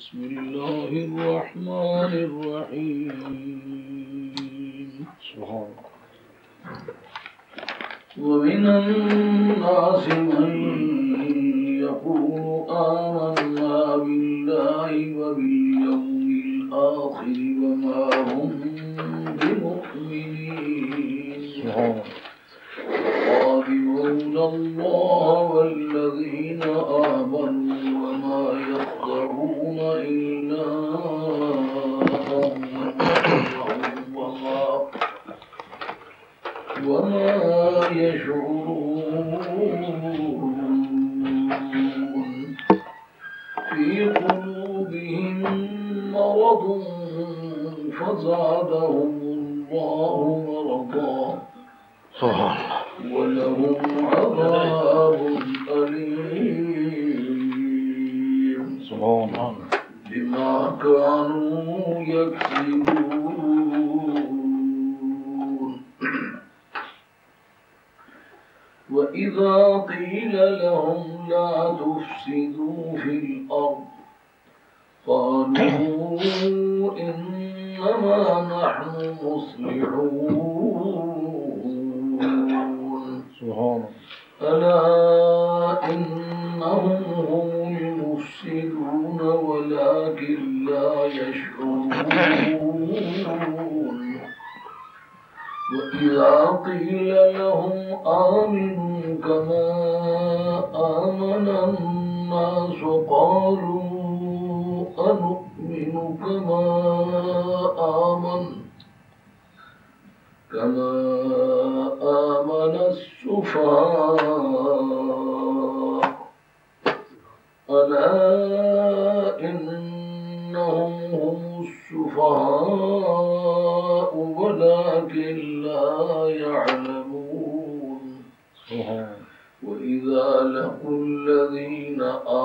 بسم الله الرحمن الرحيم. سبحان الله. ومن الناس من يقول آمنا بالله وباليوم الآخر وما هم بمؤمنين. يخادعون الله والذين آمنوا وما يخدعون إلا أنفسهم وما يشعرون. في قلوبهم مرض فزادهم الله مرضا ولهم عذاب أليم بما كانوا يكذبون. وإذا قيل لهم لا تفسدوا في الأرض قالوا إنما نحن مصلحون. ألا إنهم هم المفسدون ولكن لا يشعرون. وإذا قيل لهم آمنوا كما آمن الناس قالوا أنؤمن كما آمن السفهاء. ألا إنهم هم السفهاء ولكن لا يعلمون. وإذا لقوا الذين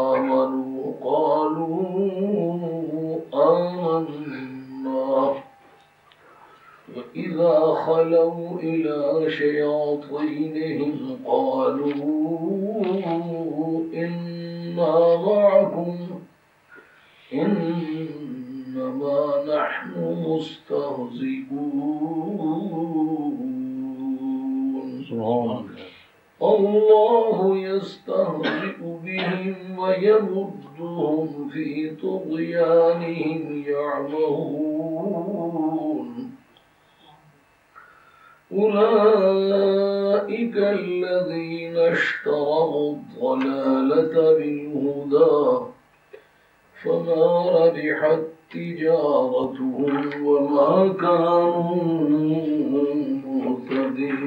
آمنوا قالوا آمنا وإذا خلوا إلى شياطينهم قالوا إنا معكم إنما نحن مستهزئون. الله يستهزئ بهم ويمدهم في طغيانهم يعمهون. أولئك الذين اشتروا الضلالة بالهدى فما ربحت تجارتهم وما كانوا مهتدين.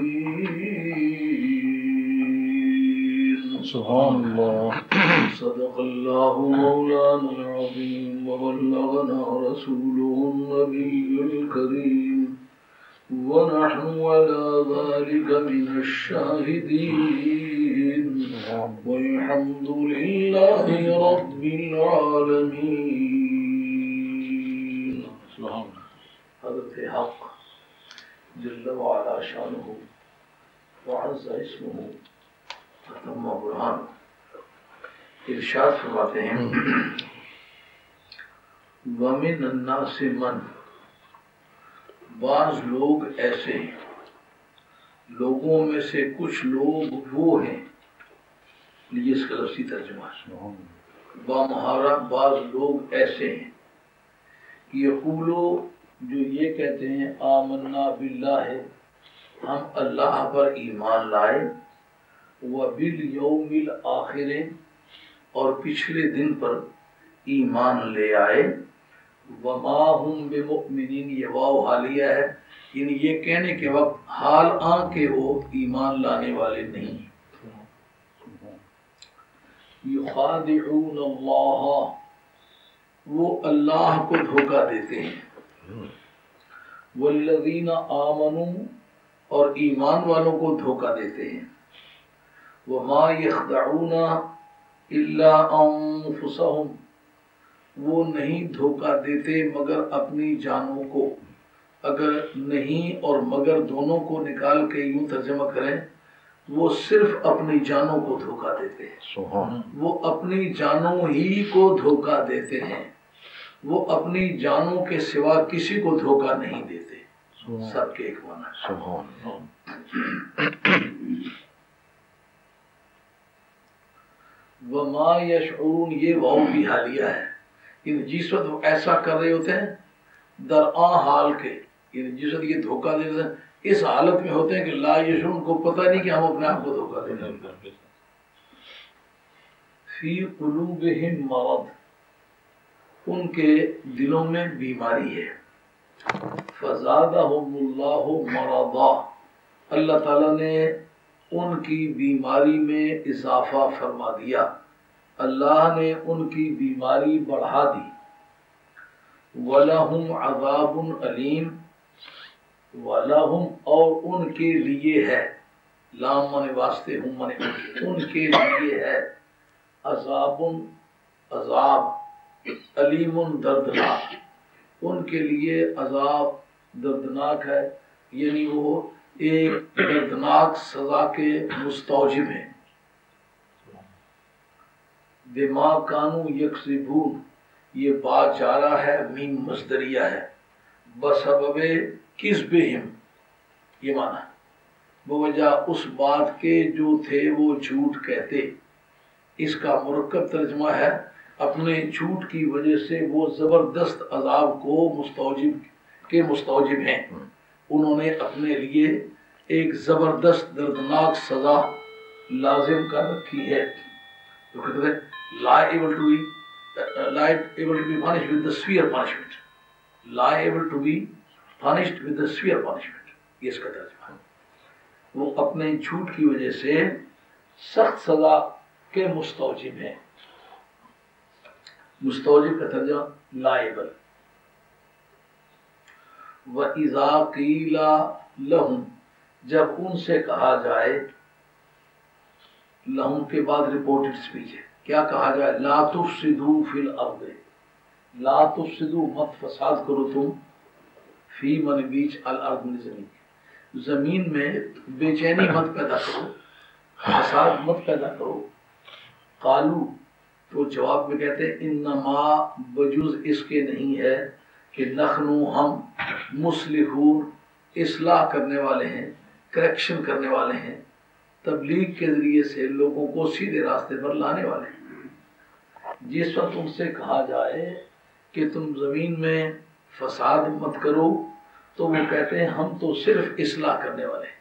سبحان الله. صدق الله مولانا العظيم وبلغنا رسوله النبي الكريم ونحن على ذلك من الشاهدين والحمد لله رب العالمين. حضرت حق جل وعلا شانه وعز اسمه وتم برهانه ارشاد فرماتے ہیں وَمِنَ النَّاسِ مَنْ، بعض لوگ ایسے ہیں، لوگوں میں سے کچھ لوگ وہ ہیں، لیجیے اس کا لفظی ترجمہ بامہارا بعض لوگ ایسے ہیں یقولو جو یہ کہتے ہیں آمنا باللہ ہم اللہ پر ایمان لائے وبالیوم الآخر اور پچھلے دن پر ایمان لے آئے وما ہم بمؤمنین یہ واو حالیہ ہے یعنی یہ کہنے کے وقت حال کہ وہ ایمان لانے والے نہیں. یخادعون اللہ وہ اللہ کو دھوکہ دیتے ہیں والذین آمنوا اور ایمان والوں کو دھوکہ دیتے ہیں وما یخدعون الا انفسهم وہ نہیں دھوکہ دیتے مگر اپنی جانوں کو. اگر نہیں اور مگر دونوں کو نکال کے یوں ترجمہ کریں وہ صرف اپنی جانوں کو دھوکہ دیتے ہیں. وہ اپنی جانوں ہی کو دھوکہ دیتے ہیں. وہ اپنی جانوں کے سوا کسی کو دھوکہ نہیں دیتے. سب کے ایک معنی ہے. وما یشعرون یہ واو بھی حالیہ ہے. جس وقت وہ ایسا کر رہے ہوتے ہیں درآں حال کے، جس وقت یہ دھوکہ دے رہے ہیں اس حالت میں ہوتے ہیں کہ لا یشعرون کو پتہ نہیں کہ ہم اپنے آپ کو دھوکہ دے رہے ہیں. فی قلوبہم مرض ان کے دلوں میں بیماری ہے. فزادہم اللہ مرضا اللہ تعالیٰ نے ان کی بیماری میں اضافہ فرما دیا. اللہ نے ان کی بیماری بڑھا دی. وَلَهُمْ عَذَابٌ عَلِيمٌ وَلَهُمْ اور ان کے لیے ہے، لام منے واسطے ہم منے ان کے لیے ہے، عذاب علیم دردناک، ان کے لیے عذاب دردناک ہے، یعنی وہ ایک دردناک سزا کے مستوجب ہیں. بما کانوا یکسبون یہ بات جارا ہے، میم مصدریہ ہے. بسبب کذبہم یہ معنی بوجہ اس بات کے جو تھے وہ جھوٹ کہتے. اس کا مرکب ترجمہ ہے اپنے جھوٹ کی وجہ سے وہ زبردست عذاب کو مستوجب ہیں. انہوں نے اپنے لیے ایک زبردست دردناک سزا لازم کر رکھی ہے. تو کہتے ہیں liable to be punished with the severe punishment. Liable to be punished with the severe punishment. یہ اس کا ترجمہ ہے. وہ اپنے جھوٹ کی وجہ سے سخت سزا کے مستوجب ہیں. مستوجب کا ترجمہ لائبل. وَإِذَا قِيلَ لَهُمْ جب ان سے کہا جائے، لہم کے بعد رپورٹڈ سپیچ ہے، کیا کہا جائے؟ لا تفسدوا فی الارض لا تفسدوا مت فساد کرو تم، فی من بیچ الارض من زمین میں بے چینی مت پیدا کرو، فساد مت پیدا کرو. قالو تو جواب میں کہتے ہیں انما بجوز اس کے نہیں ہے کہ نخنو ہم مصلحون اصلاح کرنے والے ہیں، کریکشن کرنے والے ہیں، تبلیغ کے ذریعے سے لوگوں کو سیدھے راستے پر لانے والے ہیں. جس وقت ان سے کہا جائے کہ تم زمین میں فساد مت کرو تو وہ کہتے ہیں ہم تو صرف اصلاح کرنے والے ہیں.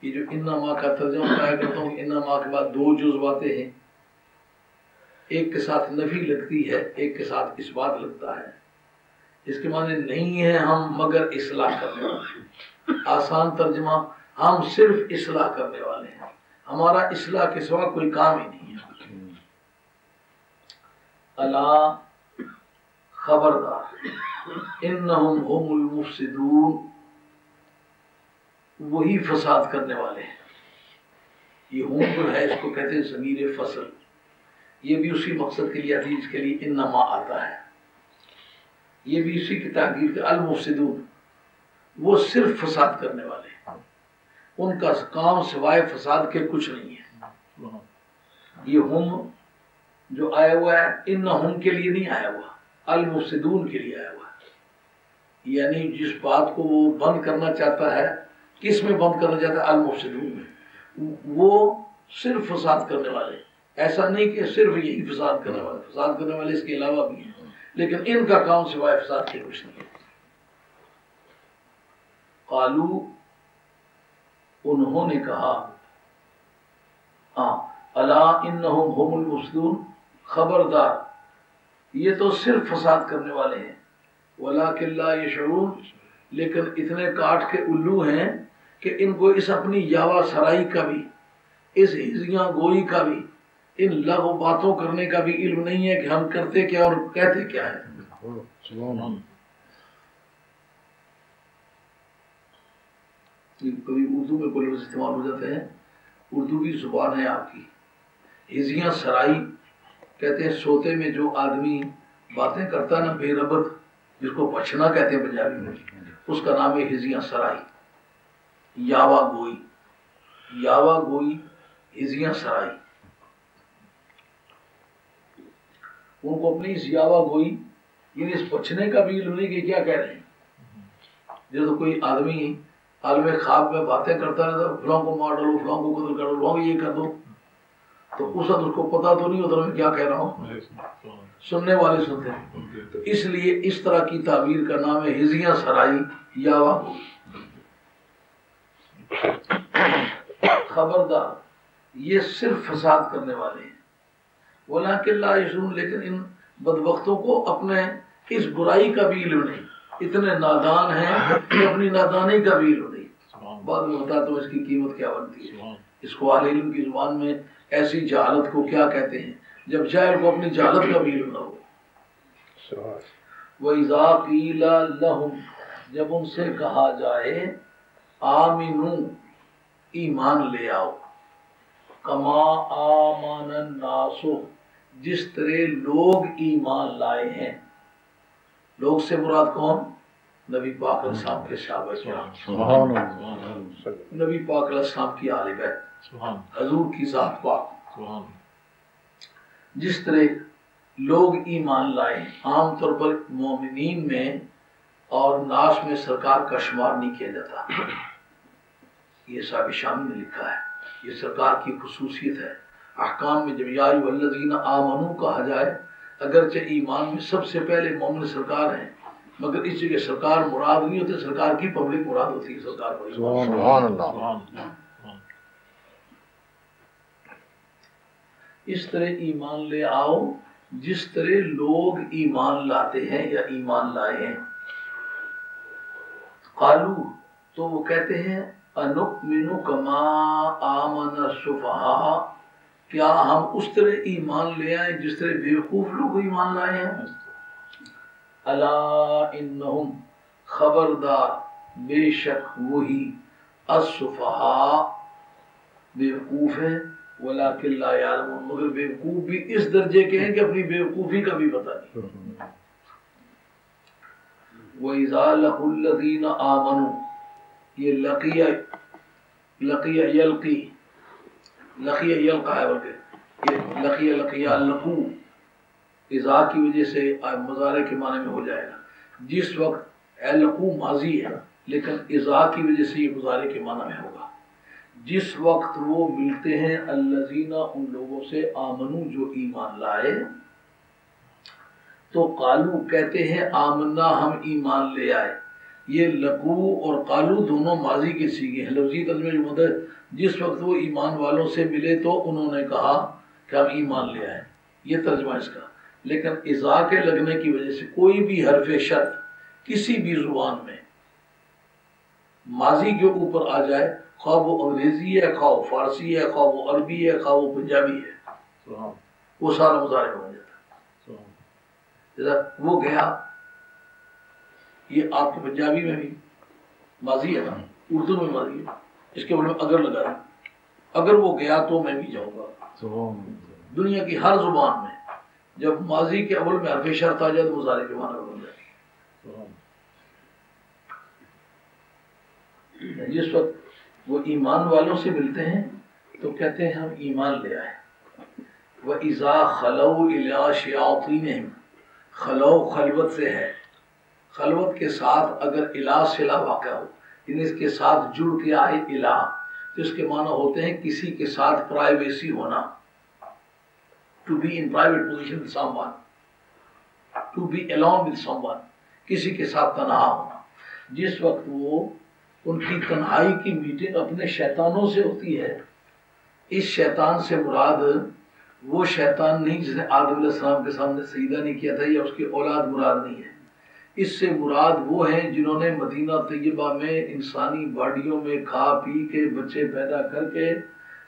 یہ جو انما کا ترجمہ کیا کرتا ہوں، انما کے بعد دو جزواتیں ہیں، ایک کے ساتھ نفی لگتی ہے، ایک کے ساتھ اس بات لگتا ہے. اس کے معنی نہیں ہے ہم مگر اصلاح کرنے والے. آسان ترجمہ ہم صرف اصلاح کرنے والے ہیں، ہمارا اصلاح کے سوا کوئی کام ہی نہیں ہے. الا خبردار انہم هم المفسدون وہی فساد کرنے والے ہیں. یہ ہم جو ہے اس کو کہتے ہیں ضمیر فصل، یہ بھی اسی مقصد کے لیے آتی ہے جس کے لیے انما آتا ہے. یہ بھی اسی کی تعبیر کے المفسدون وہ صرف فساد کرنے والے ہیں، ان کا کام سوائے فساد کے کچھ نہیں ہے. یہ ہم جو آیا ہوا ہے انہم کے لیے نہیں آیا ہوا، المفسدون کے لیے آیا ہوا ہے. یعنی جس بات کو وہ بند کرنا چاہتا ہے، کس میں بند کرنا چاہتا ہے؟ المفسدون میں. وہ صرف فساد کرنے والے، ایسا نہیں کہ صرف یہی فساد کرنے والے، فساد کرنے والے اس کے علاوہ بھی ہیں، لیکن ان کا کام سوائے فساد کے کچھ نہیں ہے. قالو انہوں نے کہا، الا انہم هم المفسدون خبردار یہ تو صرف فساد کرنے والے ہیں، ولکن لا یشعرون لیکن اتنے کاٹ کے الو ہیں کہ ان کو اس اپنی یاوا سرائی کا بھی، اس ہزیاں گوئی کا بھی، ان لغو باتوں کرنے کا بھی علم نہیں ہے کہ ہم کرتے کیا اور کہتے کیا ہے. کبھی اردو میں کوئی لفظ استعمال ہو جاتے ہیں، اردو کی زبان ہے آپ کی. ہزیاں سرائی کہتے ہیں سوتے میں جو آدمی باتیں کرتا ہے نا بے ربط، جس کو بچنا کہتے ہیں پنجابی میں، اس کا نام ہے ہزیاں سرائی. یاوا گوئی، یاوا گوئی، ہزیاں سرائی. ان کو اپنی اس یاوا گوئی یعنی اس پوچھنے کا بھی علم نہیں کہ کیا کہہ رہے ہیں. جب کوئی آدمی عالم خواب میں باتیں کرتا رہتا ہے، فلاں کو مار ڈالو، فلاں کو قتل کر دو، فلاں کو یہ کر دو، تو اس وقت اس کو پتا تو نہیں ہوتا میں کیا کہہ رہا ہوں، سننے والے سنتے ہیں. تو اس لیے اس طرح کی تعبیر کا نام ہے ہزیاں سرائی یا خبردار یہ صرف فساد کرنے والے ہیں. ولیکن لا یشعرون، لیکن ان بدبختوں کو اپنے اس برائی کا بھی علم نہیں، اتنے نادان ہیں کہ اپنی نادانی کا بھی علم نہیں. بعد میں بتاتا ہوں اس کی قیمت کیا بنتی ہے. اس کو اہل علم کی زبان میں ایسی جہالت کو کیا کہتے ہیں جب جاہل کو اپنی جہالت کا بھی علم نہ ہو. وَإِذَا قِيلَ لَهُمْ، جب ان سے کہا جائے آمنو ایمان لے آؤ، کما آمن الناس، جس طرح لوگ ایمان لائے ہیں. لوگ سے مراد کون؟ نبی پاک علیہ السلام کے صحابہ کرام، نبی پاک علیہ السلام کی آل بیت، حضور کی ذات پاک. جس طرح لوگ ایمان لائے ہیں. عام طور پر مومنین میں اور ناس میں سرکار کا شمار نہیں کیا جاتا. یہ صاحب شامی نے لکھا ہے، یہ سرکار کی خصوصیت ہے. احکام میں جب یا ایھا الذین آمنو کہا جائے، اگرچہ ایمان میں سب سے پہلے مومن سرکار ہیں، مگر اس جگہ سرکار مراد نہیں ہوتے، سرکار کی پبلک مراد ہوتی ہے. سرکار پر سبحان اللہ. اس طرح ایمان لے آؤ جس طرح لوگ ایمان لاتے ہیں یا ایمان لائے ہیں. قالو، تو وہ کہتے ہیں انؤمن کما آمن السفہاء، کیا ہم اس طرح ایمان لے آئیں جس طرح بیوقوف لوگ ایمان لائے ہیں. الا انہم، خبردار بے شک وہی، السفہاء بیوقوف ہیں، ولکن لا یعلمون، مگر بیوقوف بھی اس درجے کے ہیں کہ اپنی بیوقوفی کا بھی پتہ نہیں. وَإِذَا لَقُوا الَّذِينَ آمَنُوا، یہ لقیہ یلقی، لقیہ یلقا ہے، بلکہ یہ لقیہ لقو اذا کی وجہ سے مضارع کے معنی میں ہو جائے گا. جس وقت لقو ماضی ہے لیکن اذا کی وجہ سے یہ مضارع کے معنی میں ہوگا. جس وقت وہ ملتے ہیں الذین، ان لوگوں سے، آمنو جو ایمان لائے، تو قالو کہتے ہیں آمنا ہم ایمان لے آئے. یہ لقو اور قالو دونوں ماضی کے صیغے ہیں. لفظی ترجمے جو مدد، جس وقت وہ ایمان والوں سے ملے تو انہوں نے کہا کہ ہم ایمان لے آئے، یہ ترجمہ اس کا. لیکن اذا کے لگنے کی وجہ سے کوئی بھی حرف شرط کسی بھی زبان میں ماضی کے اوپر آ جائے، خواہ وہ انگریزی ہے، خواہ وہ فارسی ہے، خواہ وہ عربی ہے، خواہ وہ پنجابی ہے، وہ سارا مضارع ہو جاتا ہے. وہ گیا، یہ آپ کے پنجابی میں بھی ماضی ہے نا، اردو میں ماضی ہے، اس کے بارے میں اگر لگا ہے، اگر وہ گیا تو میں بھی جاؤں گا. دنیا کی ہر زبان میں جب ماضی کے اول میں حرف شرط آ جائے تو مضارع کے معنی بن جائے. جس وقت وہ ایمان والوں سے ملتے ہیں تو کہتے ہیں ہم ایمان لے آئے. وَإِذَا خَلَوْا إِلَىٰ شَيَاطِینِهِمْ، خلو خلوت سے ہے، خلوت کے ساتھ اگر الہ صلہ واقع ہو، یعنی اس کے ساتھ جڑ کے آئے الہ، تو اس کے معنی ہوتے ہیں کسی کے ساتھ پرائیویسی ہونا. To be in private position with someone, to be alone with someone، کسی کے ساتھ تنہا ہونا. جس وقت وہ ان کی تنہائی کی میٹنگ اپنے شیطانوں سے ہوتی ہے، اس شیطان سے مراد وہ شیطان نہیں جس نے آدم علیہ السلام کے سامنے سجدہ نہیں کیا تھا، یا اس کی اولاد مراد نہیں ہے. اس سے مراد وہ ہیں جنہوں نے مدینہ طیبہ میں انسانی باڈیوں میں کھا پی کے بچے پیدا کر کے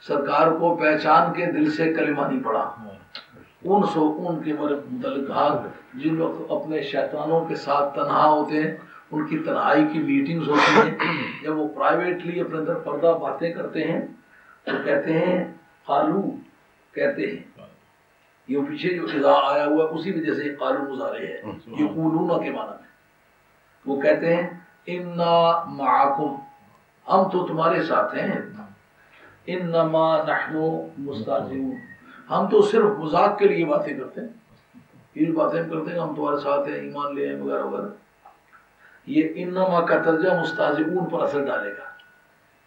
سرکار کو پہچان کے دل سے کلمہ نہیں پڑھا. ان کے متعلق جن وقت اپنے شیطانوں کے ساتھ تنہا ہوتے ہیں، ان کی تنہائی کی میٹنگز ہوتی ہیں، جب وہ پرائیویٹلی اپنے اندر پردہ باتیں کرتے ہیں تو کہتے ہیں قالو، کہتے ہیں، یہ پیچھے جو اذا آیا ہوا اسی وجہ سے قالو مضارع ہے، یقولون کے معنی میں. وہ کہتے ہیں انا معکم، ہم تو تمہارے ساتھ ہیں، انما نحن مستہزئون، ہم تو صرف مذاق کے لیے باتیں کرتے ہیں. یہ باتیں ہم کرتے ہیں ہم تمہارے ساتھ ہیں، ایمان لے ہیں وغیرہ وغیرہ، یہ انما کا ترجمہ مستہزئون پر اثر ڈالے گا۔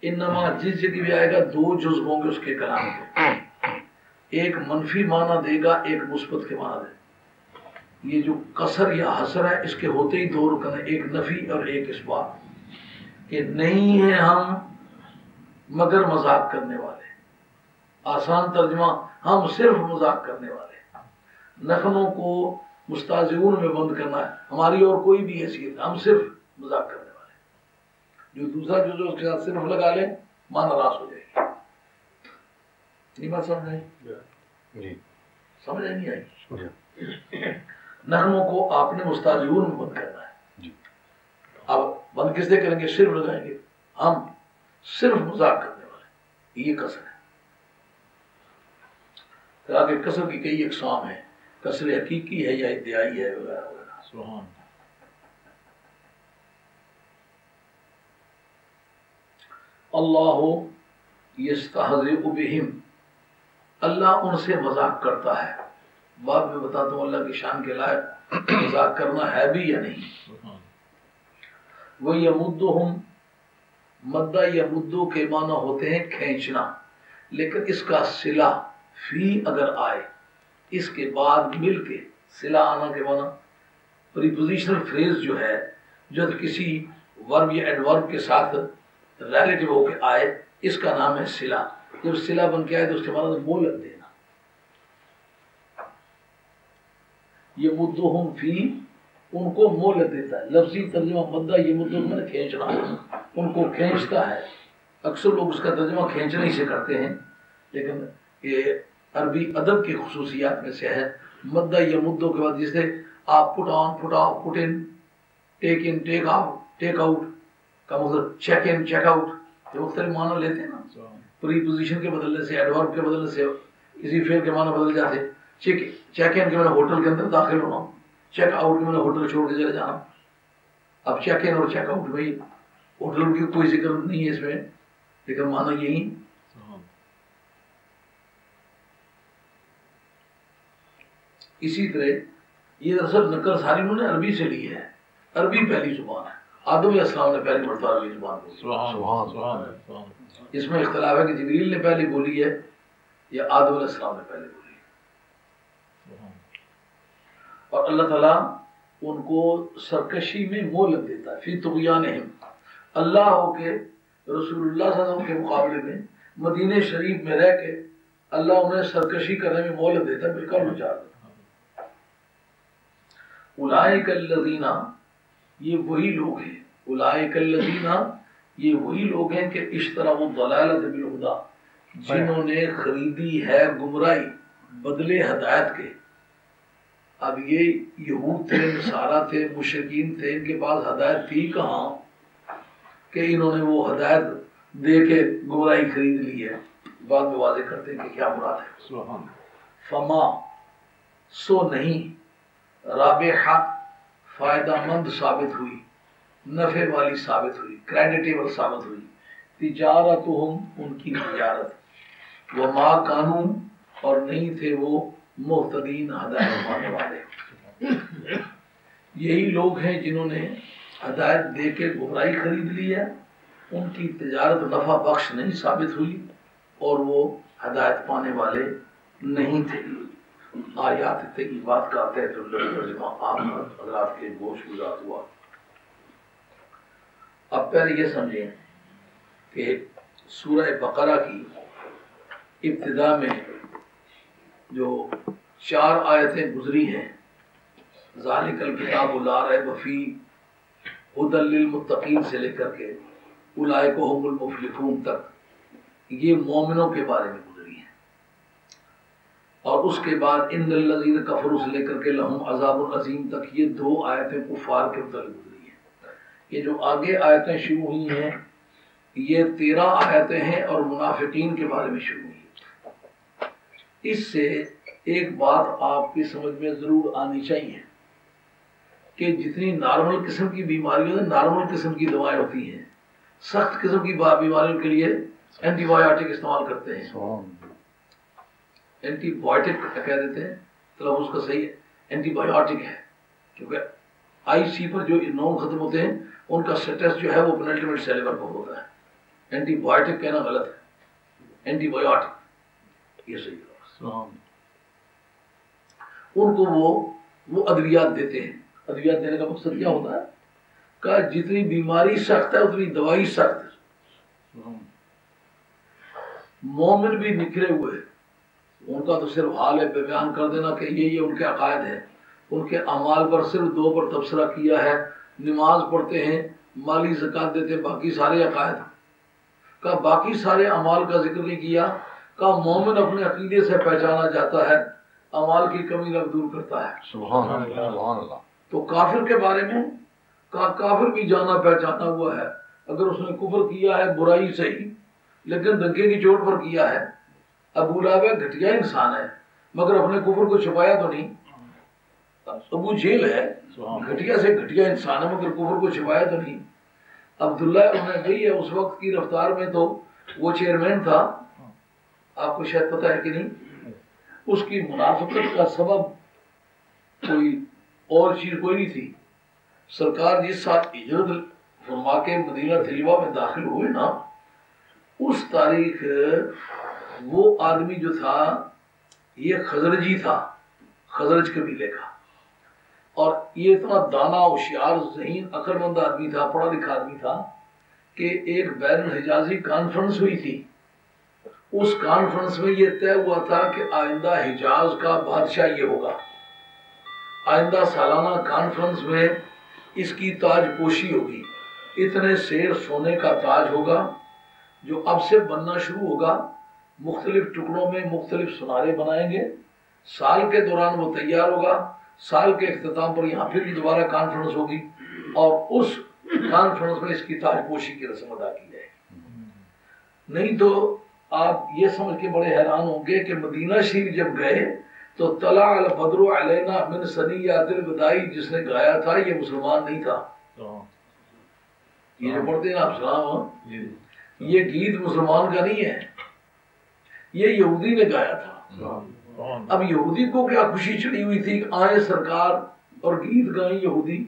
انما جس جگہ بھی آئے گا دو جزء ہوں گے اس کے کلام کے، ایک منفی معنی دے گا، ایک مثبت کے معنی دے گا۔ یہ جو قصر یا حسر ہے اس کے ہوتے ہی دو رکن ہیں، ایک نفی اور ایک اثبات، کہ نہیں ہیں ہم مگر مذاق کرنے والے۔ آسان ترجمہ ہم صرف مذاق کرنے والے، نخنوں کو مستہزئون میں بند کرنا ہے، ہماری اور کوئی بھی حیثیت ہے، ہم صرف مذاق کرنے والے۔ جو دوسرا جو اس کے ساتھ صرف لگا لے معنی راس ہو جائے گی۔ نہیں بات سمجھ آئی؟ سمجھ آئی نہیں آئی؟ نخنوں کو آپ نے مستہزئون میں بند کرنا ہے۔ اب بند کس سے کریں گے؟ صرف لگائیں گے، ہم صرف مذاق کرنے والے، یہ قصر ہے۔ پھر آگے قصر کی کئی اقسام ہیں، قصر حقیقی ہے یا ادعائی ہے وغیرہ وغیرہ۔ سبحان اللہ یستہزئ بہم، اللہ ان سے مذاق کرتا ہے۔ بعد میں بتاتا ہوں اللہ کی شان کے لائق مذاق کرنا ہے بھی یا نہیں۔ وہ یمدہم، مدہ یمدو کے معنی ہوتے ہیں کھینچنا، لیکن اس کا صلہ فی اگر آئے اس کے بعد مل کے، صلہ آنا کے معنی پریپوزیشنل فریز جو ہے، جو کسی ورب یا ایڈورب کے ساتھ ریلیٹو ہو کے آئے، اس کا نام ہے صلہ۔ جب صلہ بن کے آئے تو اس کے معنی مہلت دینا۔ یمدہم فی، ان کو مہلت دیتا ہے۔ لفظی ترجمہ مدہ یمدہم میں کھینچنا ہے، ان کو کھینچتا ہے۔ اکثر لوگ اس کا ترجمہ کھینچنے ہی سے کرتے ہیں، لیکن یہ عربی ادب کی خصوصیات میں سے ہے۔ مدہ یمدو کے بعد جسے آپ put on, put off, put in, take in, take out, take out کا مطلب چیک ان، چیک آؤٹ، یہ مختلف معنی لیتے ہیں نا۔ پری پوزیشن کے بدلنے سے، ایڈورب کے بدلنے سے کسی فعل کے معنی بدل جاتے۔ چیک ان کے میں نے ہوٹل کے اندر داخل ہونا، چیک آؤٹ کے میں نے ہوٹل چھوڑ کے چلے جانا۔ اب چیک ان اور چیک آؤٹ میں ہوٹل کی کوئی ذکر نہیں ہے اس میں، لیکن معنی یہی۔ اسی طرح یہ دراصل نقل ساری انہوں نے عربی سے لی ہے، عربی پہلی زبان ہے۔ آدم علیہ السلام نے پہلی مرتبہ عربی زبان بولی۔ اس میں اختلاف ہے کہ جبریل نے پہلے بولی ہے یا آدم علیہ السلام نے پہلے بولی ہے۔ اور اللہ تعالیٰ ان کو سرکشی میں مہلت دیتا ہے، فی طغیانہم، اللہ ہو کے رسول اللہ صلی اللہ علیہ وسلم کے مقابلے میں مدینہ شریف میں رہ کے اللہ انہیں سرکشی کرنے میں مہلت دیتا ہے، بالکل نچار دیتا ہے۔ اولئک الذین، یہ وہی لوگ ہیں، اولئک الذین، یہ وہی لوگ ہیں کہ اشتروا الضلالۃ بالہدی، جنہوں نے خریدی ہے گمراہی بدلے ہدایت کے۔ اب یہ یہود تھے، نصارہ تھے، مشرکین تھے، ان کے پاس ہدایت تھی کہاں کہ انہوں نے وہ ہدایت دے کے گمراہی خرید لی ہے۔ بعد میں واضح کرتے ہیں کہ کیا مراد ہے۔ فما، سو نہیں، رابحہ، فائدہ مند ثابت ہوئی، نفع والی ثابت ہوئی، کریڈیٹیبل ثابت ہوئی، تجارتہم، ان کی تجارت، وما کانوا، اور نہیں تھے وہ مہتدین، ہدایت پانے والے۔ یہی لوگ ہیں جنہوں نے ہدایت دے کے گمراہی خرید لی ہے، ان کی تجارت نفع بخش نہیں ثابت ہوئی اور وہ ہدایت پانے والے نہیں تھے۔ آیات طیبات کا تحت ترجمہ آپ حضرات کے گوش گزار ہوا۔ اب پہلے یہ سمجھیں کہ سورہ بقرہ کی ابتدا میں جو 4 آیتیں گزری ہیں، ذالک الکتاب لا ریب فیہ ھدی للمتقین سے لے کر کے اولئک ھم المفلحون تک، یہ مومنوں کے بارے میں گزری ہیں۔ اور اس کے بعد ان الذین کفروا سے لے کر کے لہم عذاب عظیم تک، یہ 2 آیتیں کفار کے متعلق گزری ہیں۔ یہ جو آگے آیتیں شروع ہوئی ہیں یہ 13 آیتیں ہیں اور منافقین کے بارے میں شروع ہوئی ہیں۔ اس سے ایک بات آپ کی سمجھ میں ضرور آنی چاہیے کہ جتنی نارمل قسم کی بیماریوں ہیں، نارمل قسم کی دوائیں ہوتی ہیں، سخت قسم کی بیماریوں کے لیے اینٹی بایوٹک استعمال کرتے ہیں، اینٹی بایوٹک کہہ دیتے ہیں، تلفظ کا صحیح ہے، اینٹی بایوٹک ہے، کیونکہ آئی سی پر جو نون ختم ہوتے ہیں ان کا سٹیٹس جو ہے وہ پینلٹیمیٹ سیلیبر پر ہوتا ہے. اینٹی بایوٹک کہنا غلط ہے، اینٹی بایوٹک یہ صحیح ہے. ان کو وہ ادویات دیتے ہیں. ادویات دینے کا مقصد کیا ہوتا ہے کہ جتنی بیماری سخت ہے اتنی دوائی سخت ہے. مومن بھی نکھرے ہوئے، ان کا تو صرف حال ہے بیان کر دینا کہ یہ ان کے عقائد ہیں. ان کے اعمال پر صرف 2 پر تبصرہ کیا ہے. نماز پڑھتے ہیں، مالی زکات دیتے ہیں، باقی سارے عقائد کا باقی سارے اعمال کا ذکر نہیں کیا. کا مومن اپنے عقیدے سے پہچانا جاتا ہے، اعمال کی کمی رب دور کرتا ہے. سبحان اللہ. تو کافر کے بارے میں کافر بھی جانا پہچانا ہوا ہے. اگر اس نے کفر کیا ہے برائی صحیح لیکن ڈنکے کی چوٹ پر کیا ہے. ابو لہب گھٹیا انسان ہے مگر اپنے کفر کو چھپایا تو نہیں. ابو جیل ہے، گھٹیا سے گھٹیا انسان ہے مگر کفر کو چھپایا تو نہیں. عبداللہ انہیں گئی ہے اس وقت کی رفتار میں تو وہ چیئرمین تھا، آپ کو شاید پتہ ہے کہ نہیں. اس کی منافقت کا سبب کوئی اور چیز کوئی نہیں تھی. سرکار جس ساتھ ہجرت فرما کے مدینہ طیبہ میں داخل ہوئے نا، اس تاریخ وہ آدمی جو تھا یہ خزرجی تھا، خزرج قبیلے کا، اور یہ اتنا دانا ہوشیار ذہین عقل مند آدمی تھا، پڑھا لکھا آدمی تھا کہ ایک بین الحجازی کانفرنس ہوئی تھی. اس کانفرنس میں یہ طے ہوا تھا کہ آئندہ حجاز کا بادشاہ یہ ہوگا. آئندہ سالانہ کانفرنس میں اس کی تاج پوشی ہوگی. اتنے سیر سونے کا تاج ہوگا جو اب سے بننا شروع ہوگا. مختلف ٹکڑوں میں مختلف سنارے بنائیں گے. سال کے دوران وہ تیار ہوگا. سال کے اختتام پر یہاں پھر بھی دوبارہ کانفرنس ہوگی اور اس کانفرنس میں اس کی تاج پوشی کی رسم ادا کی جائے گی. نہیں تو آپ یہ سمجھ کے بڑے حیران ہوں گے کہ مدینہ شریف جب گئے تو طلع البدر علینا من ثنیات الوداع جس نے گایا تھا یہ مسلمان نہیں تھا. یہ جو پڑھتے ہیں آپ سلام، یہ گیت مسلمان کا نہیں ہے، یہ یہودی نے گایا تھا. اب یہودی کو کیا خوشی چڑھی ہوئی تھی کہ آئے سرکار اور گیت گائیں یہودی.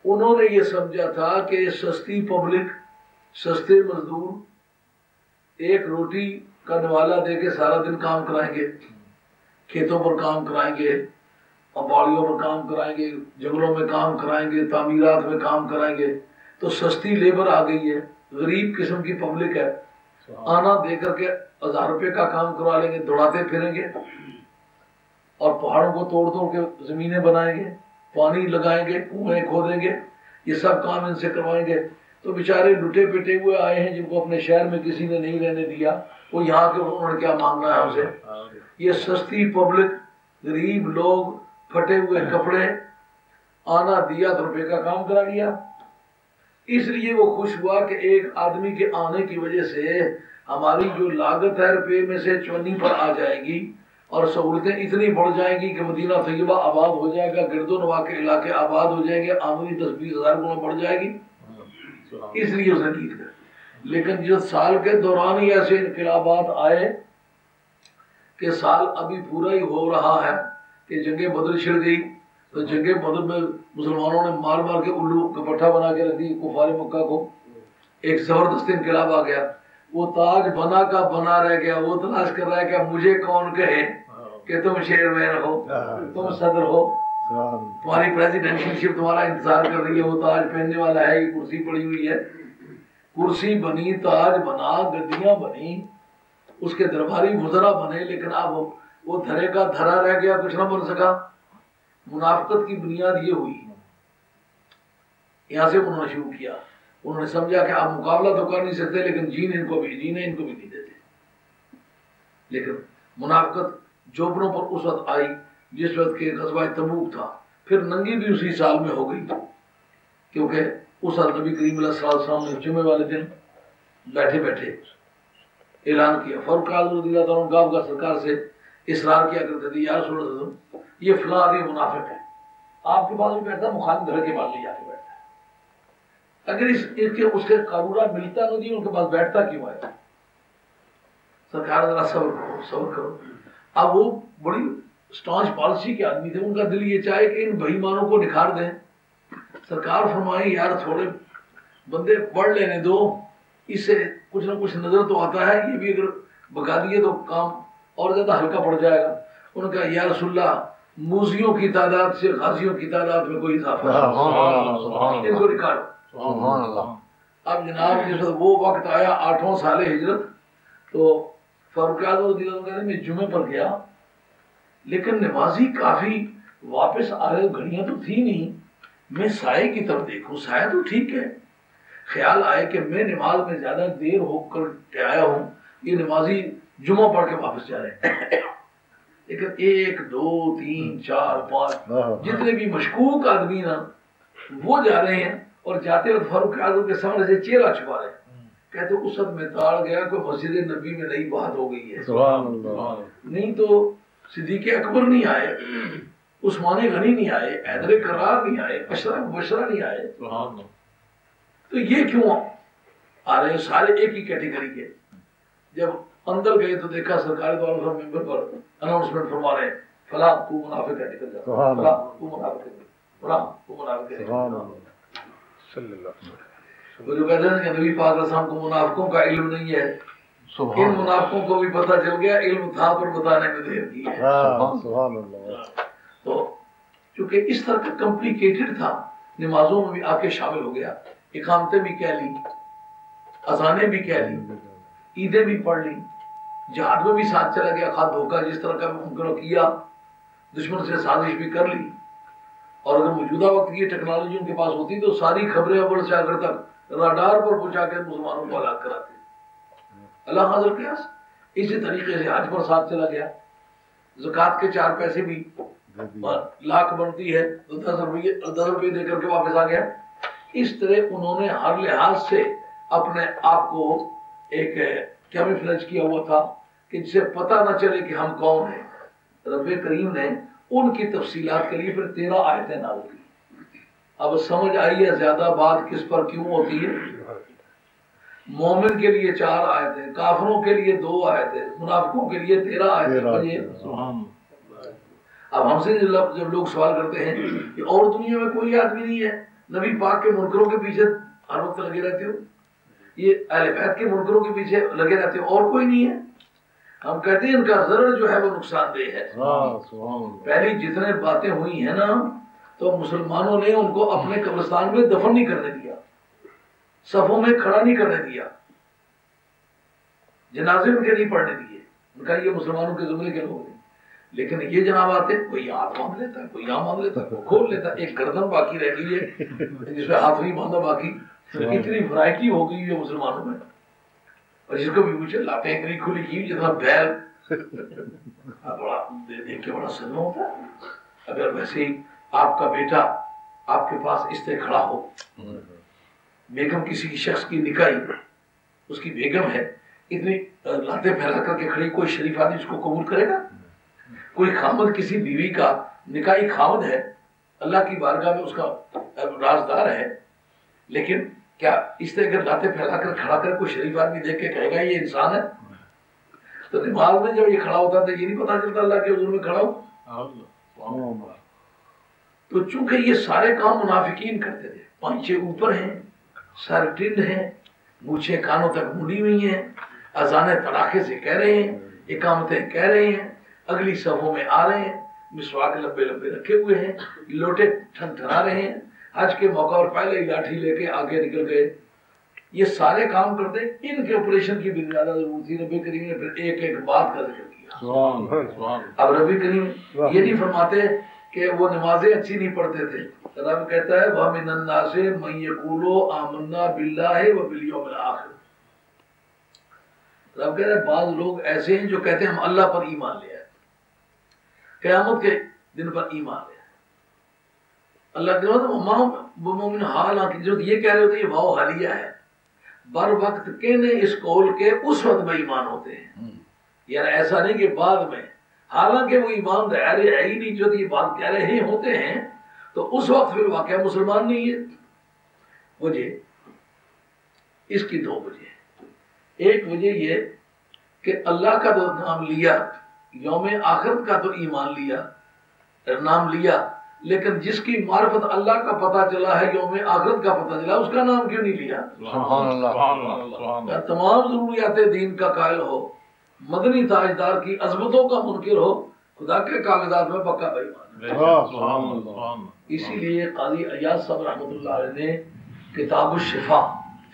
انہوں نے یہ سمجھا تھا کہ سستی پبلک، سستے مزدور ایک روٹی کا نوالا دے کے سارا دن کام کرائیں گے، کھیتوں پر کام کرائیں گے، باڑیوں پر کام کرائیں گے، جنگلوں میں کام کرائیں گے، تعمیرات میں کام کرائیں گے. تو سستی لیبر آ گئی ہے، غریب قسم کی پبلک ہے. آنا دے کر کے 1000 روپے کا کام کروا لیں گے، دوڑاتے پھریں گے اور پہاڑوں کو توڑ توڑ کے زمینیں بنائیں گے، پانی لگائیں گے، کنویں کھودیں گے، یہ سب کام ان سے کروائیں گے. تو بیچارے لٹے پٹے ہوئے آئے ہیں جن کو اپنے شہر میں کسی نے نہیں رہنے دیا، وہ یہاں کے انہوں نے کیا مانگنا ہے ہم سے. یہ سستی پبلک، غریب لوگ، پھٹے ہوئے کپڑے، آنا دیا 2 روپے کا کام کرا لیا. اس لیے وہ خوش ہوا کہ ایک آدمی کے آنے کی وجہ سے ہماری جو لاگت ہے روپے میں سے 54 پر آ جائے گی اور سہولتیں اتنی بڑھ جائیں گی کہ مدینہ طیبہ آباد ہو جائے گا، گرد و نواح کے علاقے آباد ہو جائیں گے، آمدنی 10-20 ہزار گنا بڑھ جائے گی. اس لیے اس نے نیت کر. لیکن جس سال کے دوران ہی ایسے انقلابات آئے کہ سال ابھی پورا ہی ہو رہا ہے کہ جنگ بدر چھڑ گئی. تو جنگ بدر میں مسلمانوں نے مار مار کے الو کا پٹھا بنا کے رکھ دی کفار مکہ کو. ایک زبردست انقلاب آ گیا. وہ تاج بنا کا بنا رہ گیا. وہ تلاش کر رہا ہے کہ مجھے کون کہے کہ تم چیئرمین ہو، تم صدر ہو، تمہاری پریزیڈنشل شپ تمہارا انتظار کر رہی ہے. وہ تاج پہننے والا ہے، یہ کرسی پڑی ہوئی ہے. کرسی بنی، تاج بنا، گدیاں بنی، اس کے درباری وزراء بنے، لیکن اب وہ دھرے کا دھرا رہ گیا، کچھ نہ بن سکا. منافقت کی بنیاد یہ ہوئی. یہاں سے انہوں نے شروع کیا. انہوں نے سمجھا کہ آپ مقابلہ تو کر نہیں سکتے لیکن جینے ان کو بھی نہیں دیتے. لیکن منافقت جوبنوں پر اس وقت آئی جس وقت کہ غزوہ تبوک تھا. پھر ننگی بھی اسی سال میں ہو گئی کیونکہ اس وقت نبی کریم علیہ السلام نے جمعے والے دن بیٹھے بیٹھے اعلان کیا. فاروق اعظم رضی اللہ تعالیٰ عنہ گاؤں کا سرکار سے اصرار کیا کرتے تھے، یا رسول اللہ یہ فلاں آدمی منافق ہے، آپ کے پاس بھی بیٹھتا ہے، مخالف گھر کے پاس لے جا کے بیٹھتا ہے. اگر اس کے قارورہ ملتا نہیں ان کے پاس بیٹھتا کیوں ہے؟ سرکار ذرا صبر کرو. اب وہ بڑی اسٹانچ پالیسی کے آدمی تھے، ان کا دل یہ چاہے کہ ان بےایمانوں کو نکھار دیں. سرکار فرمائیں یار تھوڑے بندے پڑھ لینے دو، اس سے کچھ نہ کچھ نظر تو آتا ہے، یہ بھی اگر بگا دیے تو کام اور زیادہ ہلکا پڑ جائے گا. ان کا یا رسول اللہ موذیوں کی تعداد سے غازیوں کی تعداد میں کوئی اضافہ نہیں، ان کو نکالو. اب جناب جس وہ وقت آیا 8واں سال ہجرت، تو فاروق اعظم رضی اللہ عنہ کہتے ہیں میں جمعے پر گیا، لیکن نمازی کافی واپس آ رہے، گھڑیاں تو تھی نہیں، میں سائے کی طرف دیکھوں، سایہ تو ٹھیک ہے. خیال آئے کہ میں نماز میں زیادہ دیر ہو کر آیا ہوں، یہ نمازی جمعہ پڑھ کے واپس جا رہے ہیں. لیکن 1 2 3 4 5 جتنے بھی مشکوک آدمی نا وہ جا رہے ہیں، اور جاتے وقت فاروق اعظم کے سامنے سے چہرہ چھپا رہے ہیں. کہتے اس وقت میں تاڑ گیا کہ مسجد نبی میں نئی بات ہو گئی ہے. سبحان اللہ. نہیں تو صدیق اکبر نہیں آئے، عثمان غنی نہیں آئے، حیدر کرار نہیں آئے، اشرف مبشرہ نہیں آئے، تو یہ کیوں آ رہے ہیں؟ سارے ایک ہی کیٹیگری کے. جب اندر گئے تو دیکھا سرکار دوارا ممبر پر اناؤنسمنٹ فرما رہے ہیں فلاں تو منافق ہے، نکل جا، فلاں تو منافق ہے، فلاں تو منافق ہے. صلی اللہ علیہ وسلم. وہ جو کہتے ہیں کہ نبی پاک علیہ السلام کو منافقوں کا علم نہیں ہے، ان منافقوں کو بھی پتہ چل گیا علم تھا پر بتانے میں دیر کی ہے. سبحان اللہ. تو چونکہ اس طرح کا کمپلیکیٹڈ تھا، نمازوں میں بھی آ کے شامل ہو گیا، اقامتیں بھی کہہ لی، اذانیں بھی کہہ لی، عیدیں بھی پڑھ لی، جہاد میں بھی ساتھ چلا گیا، خواہ دھوکہ جس طرح کا ممکن کیا، دشمن سے سازش بھی کر لی. اور اگر موجودہ وقت کی ٹیکنالوجی ان کے پاس ہوتی تو ساری خبریں اول سے آخر تک راڈار پر پہنچا کے مسلمانوں کو ہلاک کراتے. اللہ حاضر قیاس. اسی طریقے سے حج پر ساتھ چلا گیا، زکوٰۃ کے 4 پیسے بھی لاکھ بنتی ہے تو 10 روپئے دے کر کے واپس آ گیا. اس طرح انہوں نے ہر لحاظ سے اپنے آپ کو ایک کیموفلیج کیا ہوا تھا کہ جسے پتہ نہ چلے کہ ہم کون ہیں. رب کریم نے ان کی تفصیلات کے لیے پھر 13 آیتیں نازل کی. اب سمجھ آئی ہے زیادہ بات کس پر کیوں ہوتی ہے. مومن کے لیے 4 آیتیں، کافروں کے لیے 2 آیتیں، منافقوں کے لیے 13 آیتیں. اب ہم سے جب لوگ سوال کرتے ہیں کہ اور دنیا میں کوئی آدمی نہیں ہے نبی پاک کے منکروں کے پیچھے ہر وقت لگے رہتے ہو، یہ اہل بیت کے منکروں کے پیچھے لگے رہتے ہو، اور کوئی نہیں ہے. ہم کہتے ہیں ان کا ضرر جو ہے وہ نقصان دہ ہے. پہلی جتنے باتیں ہوئی ہیں نا تو مسلمانوں نے ان کو اپنے قبرستان میں دفن نہیں کرنے دیا، صفوں میں کھڑا نہیں کرنے دیا، جنازے ان کے نہیں پڑھنے دیے. ان کا یہ مسلمانوں کے زمرے کے لوگ ہیں. لیکن یہ جناب آتے کوئی ہاتھ باندھ لیتا ہے، کوئی یہاں باندھ لیتا ہے، کوئی کھول لیتا ہے، ایک گردن باقی رہ گئی ہے جس میں ہاتھ نہیں باندھا. باقی اتنی ورائٹی ہو گئی ہے مسلمانوں میں، اور جس کو بھی پوچھے لاتے اتنی کھلی کی جتنا بیل. بڑا دیکھ کے بڑا صدمہ ہوتا ہے. اگر ویسے ہی آپ کا بیٹا آپ کے پاس اس طرح کھڑا ہو، بیگم کسی شخص کی نکاحی، اس کی بیگم ہے، اتنی لاتیں پھیلا کر کے کھڑی، کوئی شریف آدمی اس کو قبول کرے گا؟ کوئی خامد کسی بیوی کا نکاحی خامد ہے، اللہ کی بارگاہ میں اس کا رازدار ہے، لیکن کیا اس طرح اگر لاتیں پھیلا کر کھڑا کر کوئی شریف آدمی دیکھ کے کہے گا یہ انسان ہے؟ تو نماز میں جب یہ کھڑا ہوتا تو یہ نہیں پتا چلتا اللہ کے حضور میں کھڑا ہو. تو چونکہ یہ سارے کام منافقین کرتے تھے، پانچے اوپر ہیں، سر ٹنڈ ہیں، مونچھیں کانوں تک مڑی ہوئی ہیں، اذانیں تڑاخے سے کہہ رہے ہیں، اقامتیں کہہ رہے ہیں، اگلی صفوں میں آ رہے ہیں، مسواک لمبے لمبے رکھے ہوئے ہیں، لوٹے ٹھن ٹھنا رہے ہیں، حج کے موقع پر پہلے ہی لاٹھی لے کے آگے نکل گئے. یہ سارے کام کرتے، ان کے آپریشن کی بھی زیادہ ضرورت تھی. نبی کریم نے پھر ایک ایک بات کا ذکر کیا. اب نبی کریم یہ نہیں فرماتے کہ وہ نمازیں اچھی نہیں پڑھتے تھے. رب کہتا ہے وَمِنَ النَّاسِ مَن يَقُولُ آمَنَّا بِاللَّهِ وَبِالْيَوْمِ الْآخِرِ. رب کہتا ہے بعض لوگ ایسے ہیں جو کہتے ہیں ہم اللہ پر ایمان لے آئے، قیامت کے دن پر ایمان لے آئے. اللہ کے مومن حالانکہ جو یہ کہہ رہے ہوتے ہیں یہ واو حالیہ ہے، بر وقت کہنے اس قول کے اس وقت میں ایمان ہوتے ہیں. یعنی ایسا نہیں کہ بعد میں، حالانکہ وہ ایمان ہے ہی نہیں، جو یہ بات کہہ رہے ہوتے ہیں تو اس وقت پھر واقعہ مسلمان نہیں ہے. وجہ اس کی 2 وجہ. ایک وجہ یہ کہ اللہ کا جو نام لیا یوم آخرت کا تو ایمان لیا، نام لیا، لیکن جس کی معرفت اللہ کا پتہ چلا ہے، یوم آخرت کا پتہ چلا، اس کا نام کیوں نہیں لیا؟ سبحان اللہ، تمام ضروریات دین کا قائل ہو، مدنی تاجدار کی عظمتوں کا منکر ہو، خدا کے کاغذات میں پکا بے ایمان۔ اسی لیے قاضی ایاز صاحب رحمۃ اللہ علیہ نے کتاب الشفا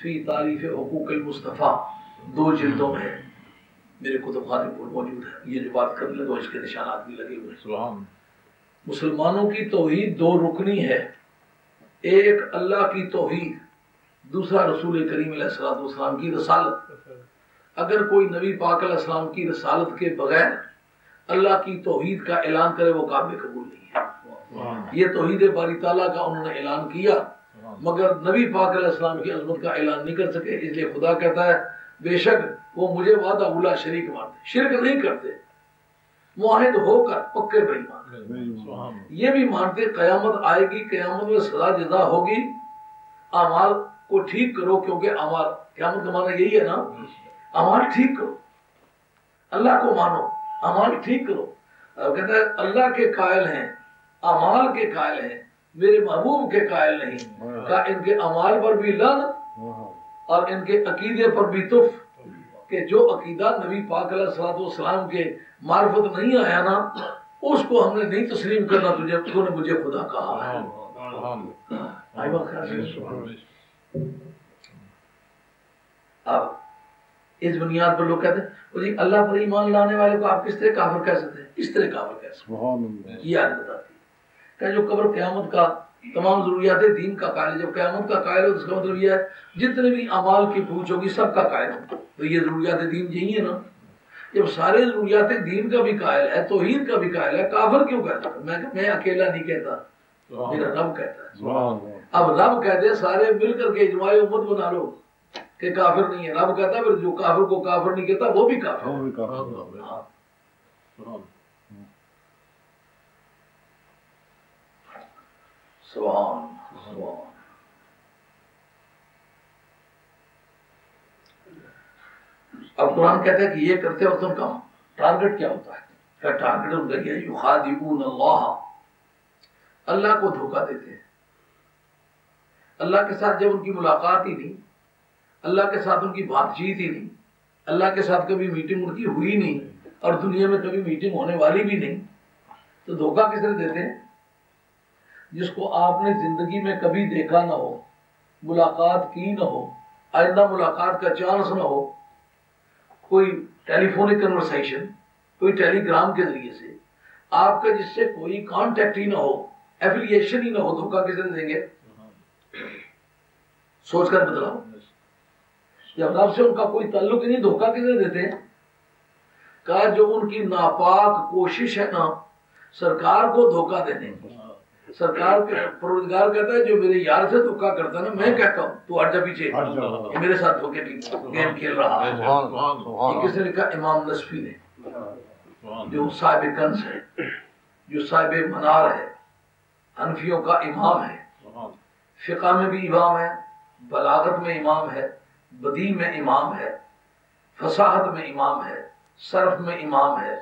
فی تعریف حقوق المصطفیٰ 2 جلدوں میں میرے کتب خانے پر موجود ہے، یہ جو بات کر لیں تو اس کے نشانات بھی لگے ہوئے ہیں۔ مسلمانوں کی توحید 2 رکنی ہے، ایک اللہ کی توحید، دوسرا رسول کریم علیہ الصلوۃ والسلام کی رسالت۔ اگر کوئی نبی پاک علیہ السلام کی رسالت کے بغیر اللہ کی توحید کا اعلان کرے وہ قابل قبول نہیں ہے۔ یہ توحید باری تعالیٰ کا انہوں نے اعلان کیا مگر نبی پاک علیہ السلام کی عظمت کا اعلان نہیں کر سکے، اس لیے خدا کہتا ہے بے شک وہ مجھے وعدہ اولا شریک مانتے، شرک نہیں کرتے، معاہد ہو کر پکے بے ایمان، یہ بھی مانتے قیامت آئے گی، قیامت میں سزا جزا ہوگی، اعمال کو ٹھیک کرو، کیونکہ اعمال، قیامت کا معنی یہی ہے نا، اعمال ٹھیک کرو، اللہ کو مانو، اعمال ٹھیک کرو۔ کہتا ہے اللہ کے قائل ہیں، اعمال کے قائل ہیں، میرے محبوب کے قائل نہیں، کہ ان کے اعمال پر بھی لعنت اور ان کے عقیدے پر بھی تف، کہ جو عقیدہ نبی پاک علیہ الصلوۃ والسلام کے معرفت نہیں آیا نا، اس کو ہم نے نہیں تسلیم کرنا، تو نے مجھے خدا کہا ہے۔ اب اس بنیاد پر لوگ کہتے ہیں جی اللہ پر ایمان لانے والے کو آپ کس طرح کافر کہہ سکتے ہیں؟ اس طرح کافر کہہ سکتے ہیں، یہ آیت بتاتی ہے کہ جو قبر قیامت کا تمام ضروریات دین کا قائل ہے، جب قیامت کا قائل ہو تو اس کا مطلب یہ ہے جتنے بھی اعمال کی پوچھ ہوگی سب کا قائل ہے، تو یہ ضروریات دین یہی ہے نا۔ جب سارے ضروریات دین کا بھی قائل ہے، توحید کا بھی قائل ہے، کافر کیوں کہتا ہے؟ میں اکیلا نہیں کہتا، میرا رب کہتا ہے۔ اب رب کہتے سارے مل کر کے اجماع امت بنا لو کہ کافر نہیں ہے، رب کہتا ہے پھر جو کافر کو کافر نہیں کہتا وہ بھی کافر ہے۔ سبحان سبحان۔ اب قرآن کہتا ہے کہ یہ کرتے وقت ان کا ٹارگٹ کیا ہوتا ہے؟ کیا ٹارگٹ ان کا یہ یخادعون اللہ، اللہ کو دھوکہ دیتے ہیں۔ اللہ کے ساتھ جب ان کی ملاقات ہی نہیں، اللہ کے ساتھ ان کی بات چیت ہی نہیں، اللہ کے ساتھ کبھی میٹنگ ان کی ہوئی نہیں اور دنیا میں کبھی میٹنگ ہونے والی بھی نہیں، تو دھوکہ کس طرح دیتے ہیں؟ جس کو آپ نے زندگی میں کبھی دیکھا نہ ہو، ملاقات کی نہ ہو، آئندہ ملاقات کا چانس نہ ہو، کوئی ٹیلی فونک کنورسیشن، کوئی ٹیلی گرام کے ذریعے سے آپ کا جس سے کوئی کانٹیکٹ ہی نہ ہو، ایفیلیشن ہی نہ ہو، دھوکہ کس طرح دیں گے؟ سوچ کر بتلاؤ، جب رب سے ان کا کوئی تعلق ہی نہیں، دھوکہ کس طرح دیتے ہیں؟ کہا جو ان کی ناپاک کوشش ہے نا سرکار کو دھوکہ دینے کی، سرکار کے پروردگار کہتا ہے جو میرے یار سے دھوکہ کرتا ہے نا، میں کہتا ہوں تو ہٹ جا پیچھے، یہ میرے ساتھ دھوکے کی گیم کھیل رہا ہے۔ یہ کس نے لکھا؟ امام نصفی نے، جو صاحب کنز ہے، جو صاحب منار ہے، حنفیوں کا امام ہے، فقہ میں بھی امام ہے، بلاغت میں امام ہے، بدیع میں امام ہے، فصاحت میں امام ہے، صرف میں امام ہے،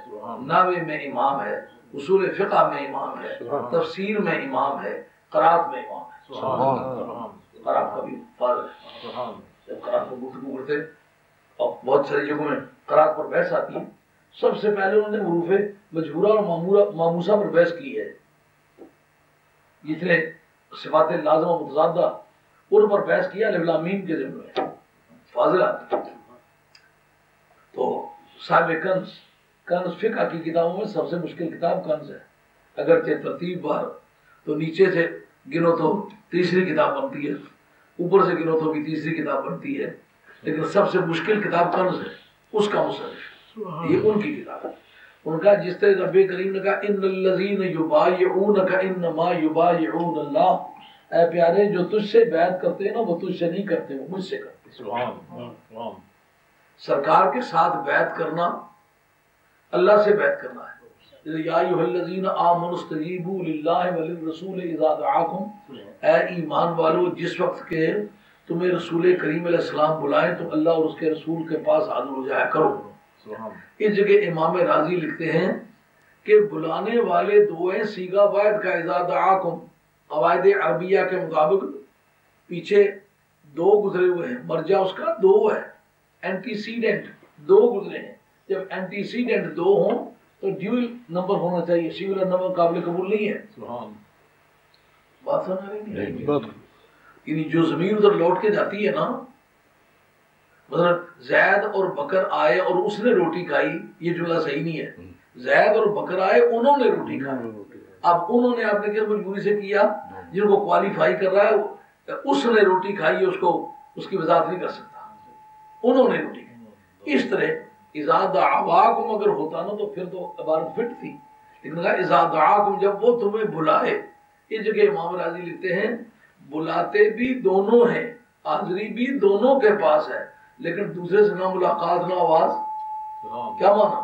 نحو میں امام ہے، اصول فقہ میں امام ہے، تفسیر میں امام ہے، قرات میں امام ہے۔ قرات کا بھی فاضل ہے، جب قرات پر گفتگو کرتے اور بہت ساری جگہوں میں قرات پر بحث آتی ہے، سب سے پہلے انہوں نے حروف مجبورہ اور ماموسہ پر بحث کی ہے، جتنے صفات لازمہ متضادہ ان پر بحث کیا، الف لام میم کے ذمہ میں فاضل آتی ہے۔ تو صاحب کنز فقہ کی کتابوں میں سب سے مشکل کتاب کنز ہے، اگرچہ ترتیب بار تو نیچے سے گنو تو تیسری کتاب بنتی ہے، اوپر سے گنو تو بھی تیسری کتاب بنتی ہے، لیکن سب سے مشکل کتاب کنز ہے، اس کا مصنف یہ ان کی کتاب ہے۔ ان کا جس طرح رب کریم نے کہا ان الذین یبایعونک انما یبایعون اللہ، اے پیارے جو تجھ سے بیعت کرتے ہیں نا وہ تجھ سے نہیں کرتے، وہ مجھ سے کرتے ہیں۔ سرکار کے ساتھ بیعت کرنا اللہ سے بیعت کرنا ہے۔ یا ایھا الذین آمنوا استجیبوا للہ وللرسول اذا دعاکم، اے ایمان والو جس وقت کہ تمہیں رسول کریم علیہ السلام بلائیں تو اللہ اور اس کے رسول کے پاس حاضر ہو جایا کرو۔ اس جگہ امام راضی لکھتے ہیں کہ بلانے والے دو ہیں، سیگا واحد کا اذا دعاکم، قواعد عربیہ کے مطابق پیچھے دو گزرے ہوئے ہیں، مرجع اس کا دو ہے، اینٹیسیڈنٹ دو گزرے ہیں، جب اینٹیسیڈنٹ دو ہوں تو ڈیول نمبر ہونا چاہیے، سنگولر نمبر قابل قبول نہیں ہے۔ بات سمجھ رہی ہے؟ یعنی جو ضمیر ادھر لوٹ کے جاتی ہے نا، مطلب زید اور بکر آئے اور اس نے روٹی کھائی، یہ جملہ صحیح نہیں ہے۔ زید اور بکر آئے، انہوں نے روٹی کھائی، اب انہوں نے آپ نے کیا مجبوری سے کیا، جن کو کوالیفائی کر رہا ہے اس نے روٹی کھائی، اس کو اس کی وضاحت نہیں کر سکتا، انہوں نے روٹی کھائی۔ اس طرح اذا دعواکم اگر ہوتا نا تو پھر تو عبارت فٹ تھی، لیکن کہا اذا دعاکم جب وہ تمہیں بلائے۔ اس جگہ امام راضی لکھتے ہیں بلاتے بھی دونوں ہیں، حاضری بھی دونوں کے پاس ہے، لیکن دوسرے سے نہ ملاقات نہ آواز، کیا مانا؟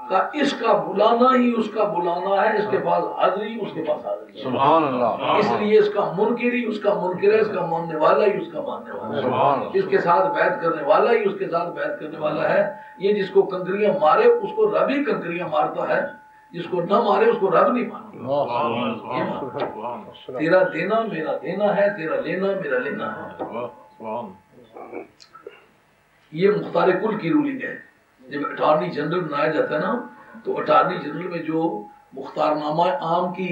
کہ اس کا بلانا ہی اس کا بلانا ہے، اس کے پاس حاضری اس کے پاس حاضری، سبحان اللہ۔ اس لیے اس کا منکر ہی اس کا منکر ہے، اس کا ماننے والا ہی اس کا ماننے والا ہے، اس کے ساتھ بیعت کرنے والا ہی اس کے ساتھ بیعت کرنے والا ہے۔ یہ جس کو کنکریاں مارے اس کو رب ہی کنکریاں مارتا ہے، جس کو نہ مارے اس کو رب نہیں مارتا۔ تیرا دینا میرا دینا ہے، تیرا لینا میرا لینا ہے۔ یہ مختار کل کی رولنگ ہے۔ جب اٹارنی جنرل بنایا جاتا ہے نا تو اٹارنی جنرل میں جو مختار نامہ عام کی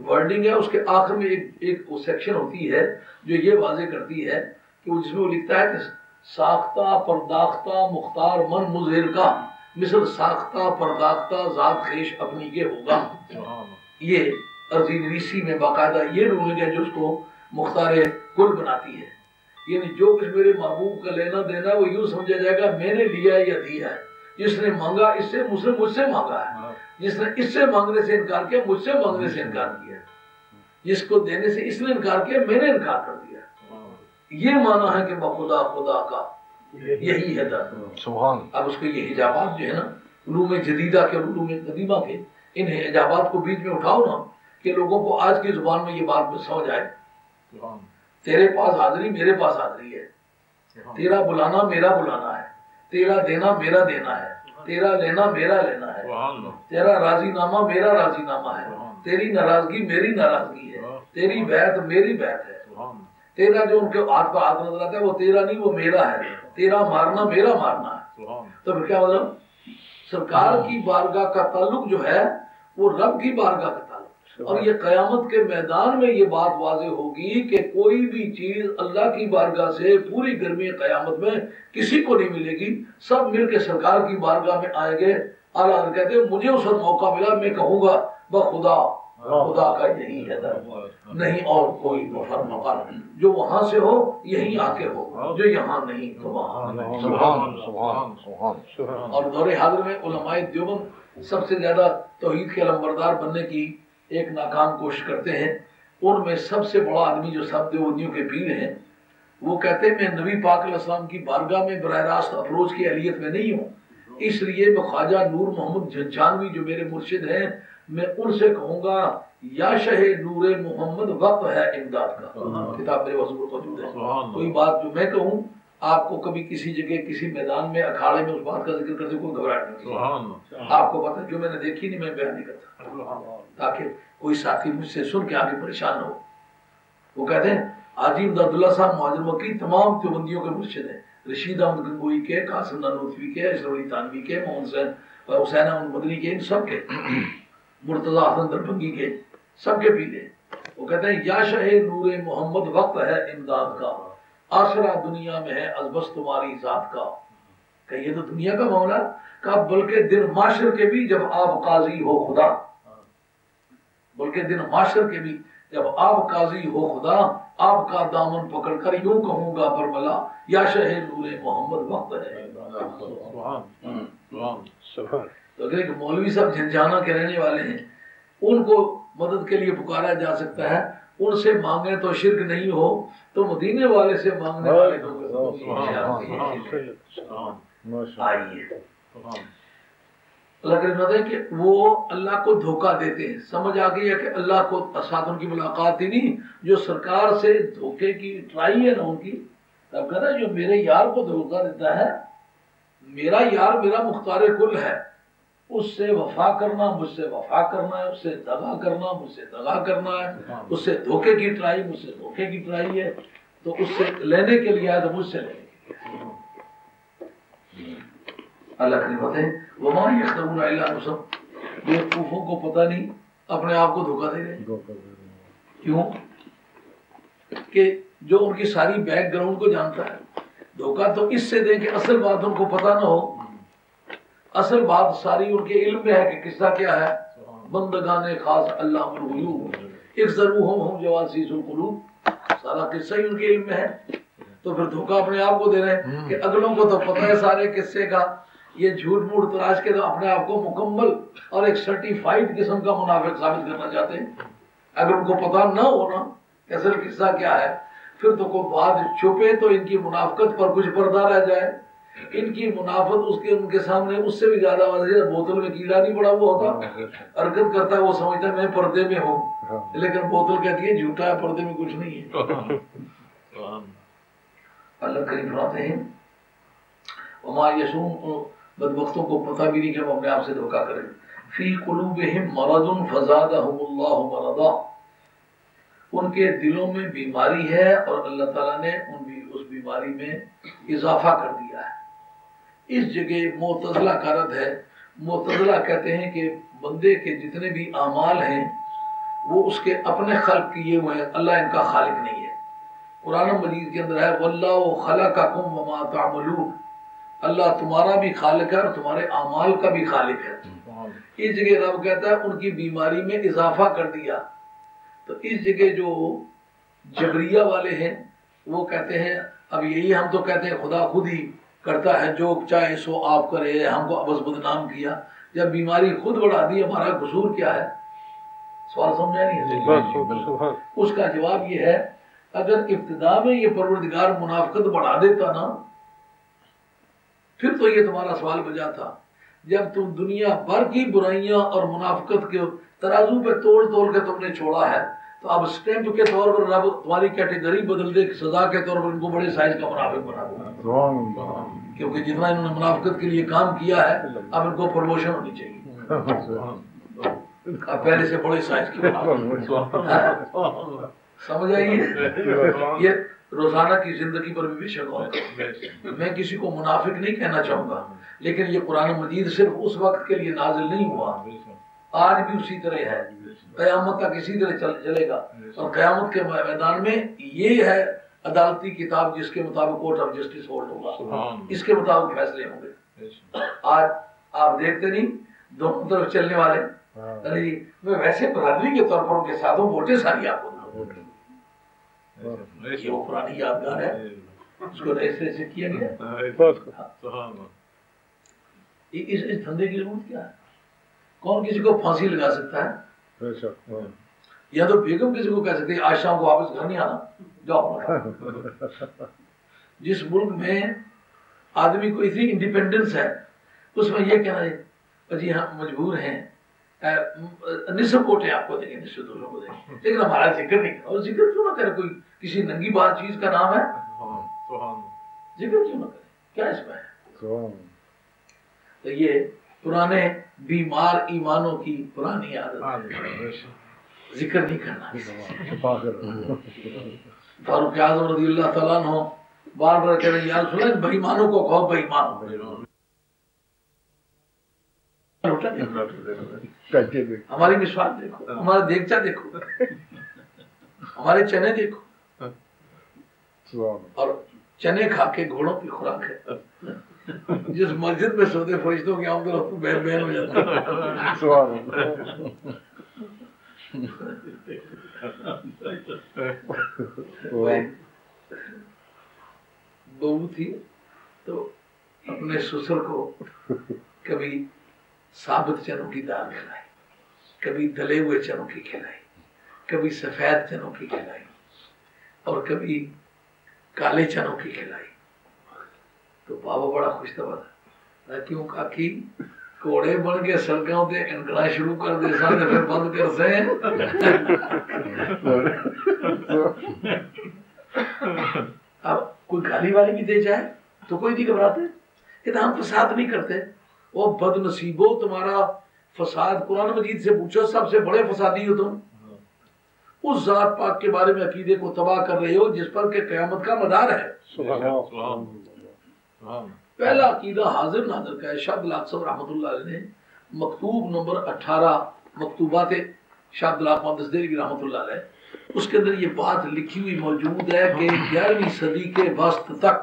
ورڈنگ ہے اس کے آخر میں ایک سیکشن ہوتی ہے جو یہ واضح کرتی ہے کہ وہ جس میں وہ لکھتا ہے کہ ساختہ پرداختہ مختار من مظہر کا مثل ساختہ پرداختہ ذات خیش اپنی کے ہوگا۔ یہ عرضی نویسی میں باقاعدہ یہ رولنگ ہے جو اس کو مختار کل بناتی ہے۔ یعنی جو کچھ میرے محبوب کا لینا دینا وہ یوں سمجھا جائے گا میں نے لیا یا دیا ہے، جس نے مانگا اس سے مجھ سے مانگا ہے، جس نے اس سے مانگنے سے انکار کیا مجھ سے مانگنے سے انکار کیا، جس کو دینے سے اس نے انکار کیا میں نے انکار کر دیا۔ یہ معنی ہے کہ بخدا خدا کا یہی ہے در۔ اب اس کے یہ حجابات جو ہے نا علوم جدیدہ کے اور علوم قدیمہ کے، ان حجابات کو بیچ میں اٹھاؤ نا کہ لوگوں کو آج کی زبان میں یہ بات سمجھ آئے۔ تیرے پاس حاضری میرے پاس حاضری ہے، تیرا بلانا میرا بلانا ہے، تیرا دینا میرا دینا ہے، تیرا لینا میرا لینا ہے، تیرا راضی نامہ میرا راضی نامہ ہے، تیری ناراضگی میری ناراضگی ہے، تیری بیعت میری بیعت ہے، تیرا جو ان کے ہاتھ پر ہاتھ نظر آتا ہے وہ تیرا نہیں وہ میرا ہے، تیرا مارنا میرا مارنا ہے۔ تو پھر کیا مطلب سرکار کی بارگاہ کا تعلق جو ہے وہ رب کی بارگاہ کا تعلق، اور یہ قیامت کے میدان میں یہ بات واضح ہوگی کہ کوئی بھی چیز اللہ کی بارگاہ سے پوری گرمی قیامت میں کسی کو نہیں ملے گی، سب مل کے سرکار کی بارگاہ میں آئیں گے۔ اعلیٰ حضرت کہتے ہیں مجھے اس وقت موقع ملا میں کہوں گا بخدا خدا کا یہی ہے در، نہیں اور کوئی مفر مقر، جو وہاں سے ہو یہیں آ کے ہو، جو یہاں نہیں تو وہاں نہیں۔ اور دور حاضر میں علماء دیوبند سب سے زیادہ توحید کے علمبردار بننے کی ایک ناکام کوشش کرتے ہیں۔ ان میں سب سے بڑا آدمی جو سب دیوبندیوں کے پیر ہیں وہ کہتے ہیں میں نبی پاک علیہ السلام کی بارگاہ میں براہ راست اپروچ کی اہلیت میں نہیں ہوں، اس لیے میں خواجہ نور محمد جھنجھانوی جو میرے مرشد ہیں میں ان سے کہوں گا یا شہ نور محمد وقت ہے امداد کا، کتاب میرے وصول موجود ہے۔ کوئی بات جو میں کہوں آپ کو کبھی کسی جگہ کسی میدان میں اکھاڑے میں اس بات کا ذکر کرتے کوئی گھبراہٹ نہیں، آپ کو پتہ جو میں نے دیکھی نہیں میں بیان نہیں کرتا تاکہ کوئی ساتھی مجھ سے سن کے آگے پریشان ہو۔ وہ کہتے ہیں حاجی عبداللہ صاحب مہاجر مکی تمام دیوبندیوں کے مرشد ہیں، رشید احمد گنگوئی کے، قاسم نانوتوی کے، اشرف علی تھانوی کے، محمد حسین احمد مدنی کے، ان سب کے، مرتضی حسن دربھنگی کے، سب کے پیر ہیں۔ وہ کہتے ہیں یا شہ نور محمد وقت ہے امداد کا، آسرا دنیا میں ہے ازبس تمہاری ذات کا۔ کہ یہ تو دنیا کا معاملہ کا، بلکہ دن معاشر کے بھی جب آپ قاضی ہو خدا، بلکہ دن معاشر کے بھی جب آپ قاضی ہو خدا، آپ کا دامن پکڑ کر یوں کہوں گا برملا یا شہ نور محمد وقت ہے۔ تو کہ مولوی صاحب جھنجھانا کے رہنے والے ہیں، ان کو مدد کے لیے پکارا جا سکتا ہے، ان سے مانگیں تو شرک نہیں ہو، تو مدینے والے سے مانگنے والے کو آئیے۔ اللہ کریم ہے کہ وہ اللہ کو دھوکہ دیتے ہیں، سمجھ آ گئی ہے کہ اللہ کو ساتھ ان کی ملاقات ہی نہیں، جو سرکار سے دھوکے کی ٹرائی ہے نا ان کی، تب کہتا ہے جو میرے یار کو دھوکہ دیتا ہے میرا یار میرا مختار کل ہے، اس سے وفا کرنا مجھ سے وفا کرنا ہے، اس سے دغا کرنا مجھ سے دغا کرنا ہے، اس سے دھوکے کی ٹرائی مجھ سے دھوکے کی ٹرائی ہے، تو اس سے لینے کے لیے آئے تو مجھ سے لینے کے لیے۔ اللہ کی بات ہے وما یخدعون الا انفسهم، بیوقوفوں کو پتہ نہیں اپنے آپ کو دھوکہ دے رہے ہیں۔ کیوں کہ جو ان کی ساری بیک گراؤنڈ کو جانتا ہے، دھوکہ تو اس سے دیں کہ اصل بات ان کو پتہ نہ ہو، اصل بات ساری ان کے علم میں ہے کہ قصہ کیا ہے، بندگان خاص اللہ الغیوب اخذروہم ہم جواسیس القلوب، سارا قصہ ہی ان کے علم میں ہے، تو پھر دھوکہ اپنے آپ کو دے رہے ہیں کہ اگلوں کو تو پتہ ہے سارے قصے کا، یہ جھوٹ موٹ تراش کے تو اپنے آپ کو مکمل اور ایک سرٹیفائڈ قسم کا منافق ثابت کرنا چاہتے ہیں۔ اگر ان کو پتہ نہ ہونا کہ اصل قصہ کیا ہے، پھر تو کوئی بات چھپے تو ان کی منافقت پر کچھ پردہ رہ جائے، ان کی منافقت ان کے سامنے اس سے بھی زیادہ واضح ہے۔ بوتل میں کیڑا نہیں پڑا ہوا ہوتا، حرکت کرتا ہے، وہ سمجھتا ہے میں پردے میں ہوں، لیکن بوتل کہتی ہے جھوٹا ہے، پردے میں کچھ نہیں ہے۔ اللہ کریم فرماتے ہیں وما یشعرون، بدبختوں کو پتہ بھی نہیں کہ ہم اپنے آپ سے دھوکہ کریں۔ فی قلوبہم مرض فزادہم اللہ مرضا، ان کے دلوں میں بیماری ہے اور اللہ تعالیٰ نے اس بیماری میں اضافہ کر دیا ہے۔ اس جگہ معتزلہ کا رد ہے۔ معتزلہ کہتے ہیں کہ بندے کے جتنے بھی اعمال ہیں وہ اس کے اپنے خلق کیے ہوئے ہیں، اللہ ان کا خالق نہیں ہے۔ قرآن مجید کے اندر ہے واللہ خلقکم وما تعملون، اللہ تمہارا بھی خالق ہے اور تمہارے اعمال کا بھی خالق ہے۔ اس جگہ رب کہتا ہے ان کی بیماری میں اضافہ کر دیا۔ تو اس جگہ جو جبریہ والے ہیں وہ کہتے ہیں اب یہی ہم تو کہتے ہیں خدا خود ہی کرتا ہے جو چاہے سو آپ کرے، ہم کو ابس بدنام کیا، جب بیماری خود بڑھا دی ہمارا قصور کیا ہے؟ سوال سمجھا نہیں ہے؟ اس کا جواب یہ ہے اگر ابتدا میں یہ پروردگار منافقت بڑھا دیتا نا پھر تو یہ تمہارا سوال بجا تھا۔ جب تم دنیا بھر کی برائیاں اور منافقت کے ترازو پہ توڑ کے تم نے چھوڑا ہے، تو اب سٹیمپ کے طور پر رب تمہاری کیٹیگری بدل دے، سزا کے طور پر ان کو بڑے سائز کا منافق بنا دے، کیونکہ جتنا انہوں نے منافقت کے لیے کام کیا ہے اب ان کو پروموشن ہونی چاہیے، اب پہلے سے بڑے سائز کی منافق۔ سمجھ آئیے؟ یہ روزانہ کی زندگی پر بھی شک ہوتا ہے۔ میں کسی کو منافق نہیں کہنا چاہوں گا، لیکن یہ قرآن مجید صرف اس وقت کے لیے نازل نہیں ہوا، آج بھی اسی طرح ہے، قیامت تک اسی طرح چلے گا، اور قیامت کے میدان میں یہ ہے عدالتی کتاب جس کے مطابق کورٹ آف جسٹس ہولڈ ہوگا، اس کے مطابق فیصلے ہوں گے۔ آج آپ دیکھتے نہیں دونوں طرف چلنے والے، میں ویسے برادری کے طور پر ان کے ساتھ ہوں، ووٹیں ساری آپ کو یہ وہ پرانی یادگار ہے، اس کو نئے سرے سے کیا گیا۔ اس دھندے کی ضرورت کیا ہے؟ کون کسی کو پھانسی لگا سکتا ہے؟ یا تو بیگم کسی کو کہہ سکتی ہے آج شام کو واپس گھر نہیں آنا، جاؤ۔ جس ملک میں آدمی کو اتنی انڈیپینڈنس ہے اس میں یہ کہنا ہے جی ہم مجبور ہیں نصف ووٹیں آپ کو دیں گے، نصف دوسروں کو دیں گے، لیکن ہمارا ذکر نہیں کرو۔ ذکر کیوں نہ کرے؟ کوئی کسی ننگی بات چیز کا نام ہے، ذکر کیوں نہ کرے؟ کیا اس میں ہے؟ تو یہ پرانے بیمار ایمانوں کی پرانی عادت ہے، ذکر نہیں کرنا۔ فاروق اعظم رضی اللہ تعالیٰ عنہ بار بار کہہ رہے ہیں یا رسول اللہ بے ایمانوں کو کہو بے ایمان، ہماری مسواک دیکھو، ہمارا دیگچہ دیکھو، ہمارے چنے دیکھو، اور چنے کھا کے گھوڑوں کی خوراک ہے۔ جس مسجد میں سوتے فرشتوں کی آمد و رفت بہن بہن ہو جاتی ہے۔ بہو تھی تو اپنے سسر کو کبھی ثابت چنوں کی دال کھلائی، کبھی دلے ہوئے چنوں کی کھلائی، کبھی سفید چنوں کی کھلائی، اور کبھی کالے چنوں کی کھلائی۔ تو بابا بڑا خوش تھا، کیوں کاکی کوڑے بن کے سڑکوں تے انکڑا شروع کر دے سا تے پھر بند کر سے۔ اب کوئی گالی والی بھی دے جائے تو کوئی نہیں گھبراتے، کہ ہم فساد نہیں کرتے. وہ بد نصیبو تمہارا فساد قرآن مجید سے پوچھو سب سے بڑے فسادی ہو تم. اس ذات پاک کے بارے میں عقیدے کو تباہ کر رہے ہو جس پر کہ قیامت کا مدار ہے. پہلا عقیدہ حاضر ناظر کا ہے. شاہ عبد الحق صاحب رحمۃ اللہ علیہ نے مکتوب نمبر 18 مکتوبات شاہ عبد الحق محمد دہلوی رحمۃ اللہ علیہ اس کے اندر یہ بات لکھی ہوئی موجود ہے کہ 11ویں صدی کے وسط تک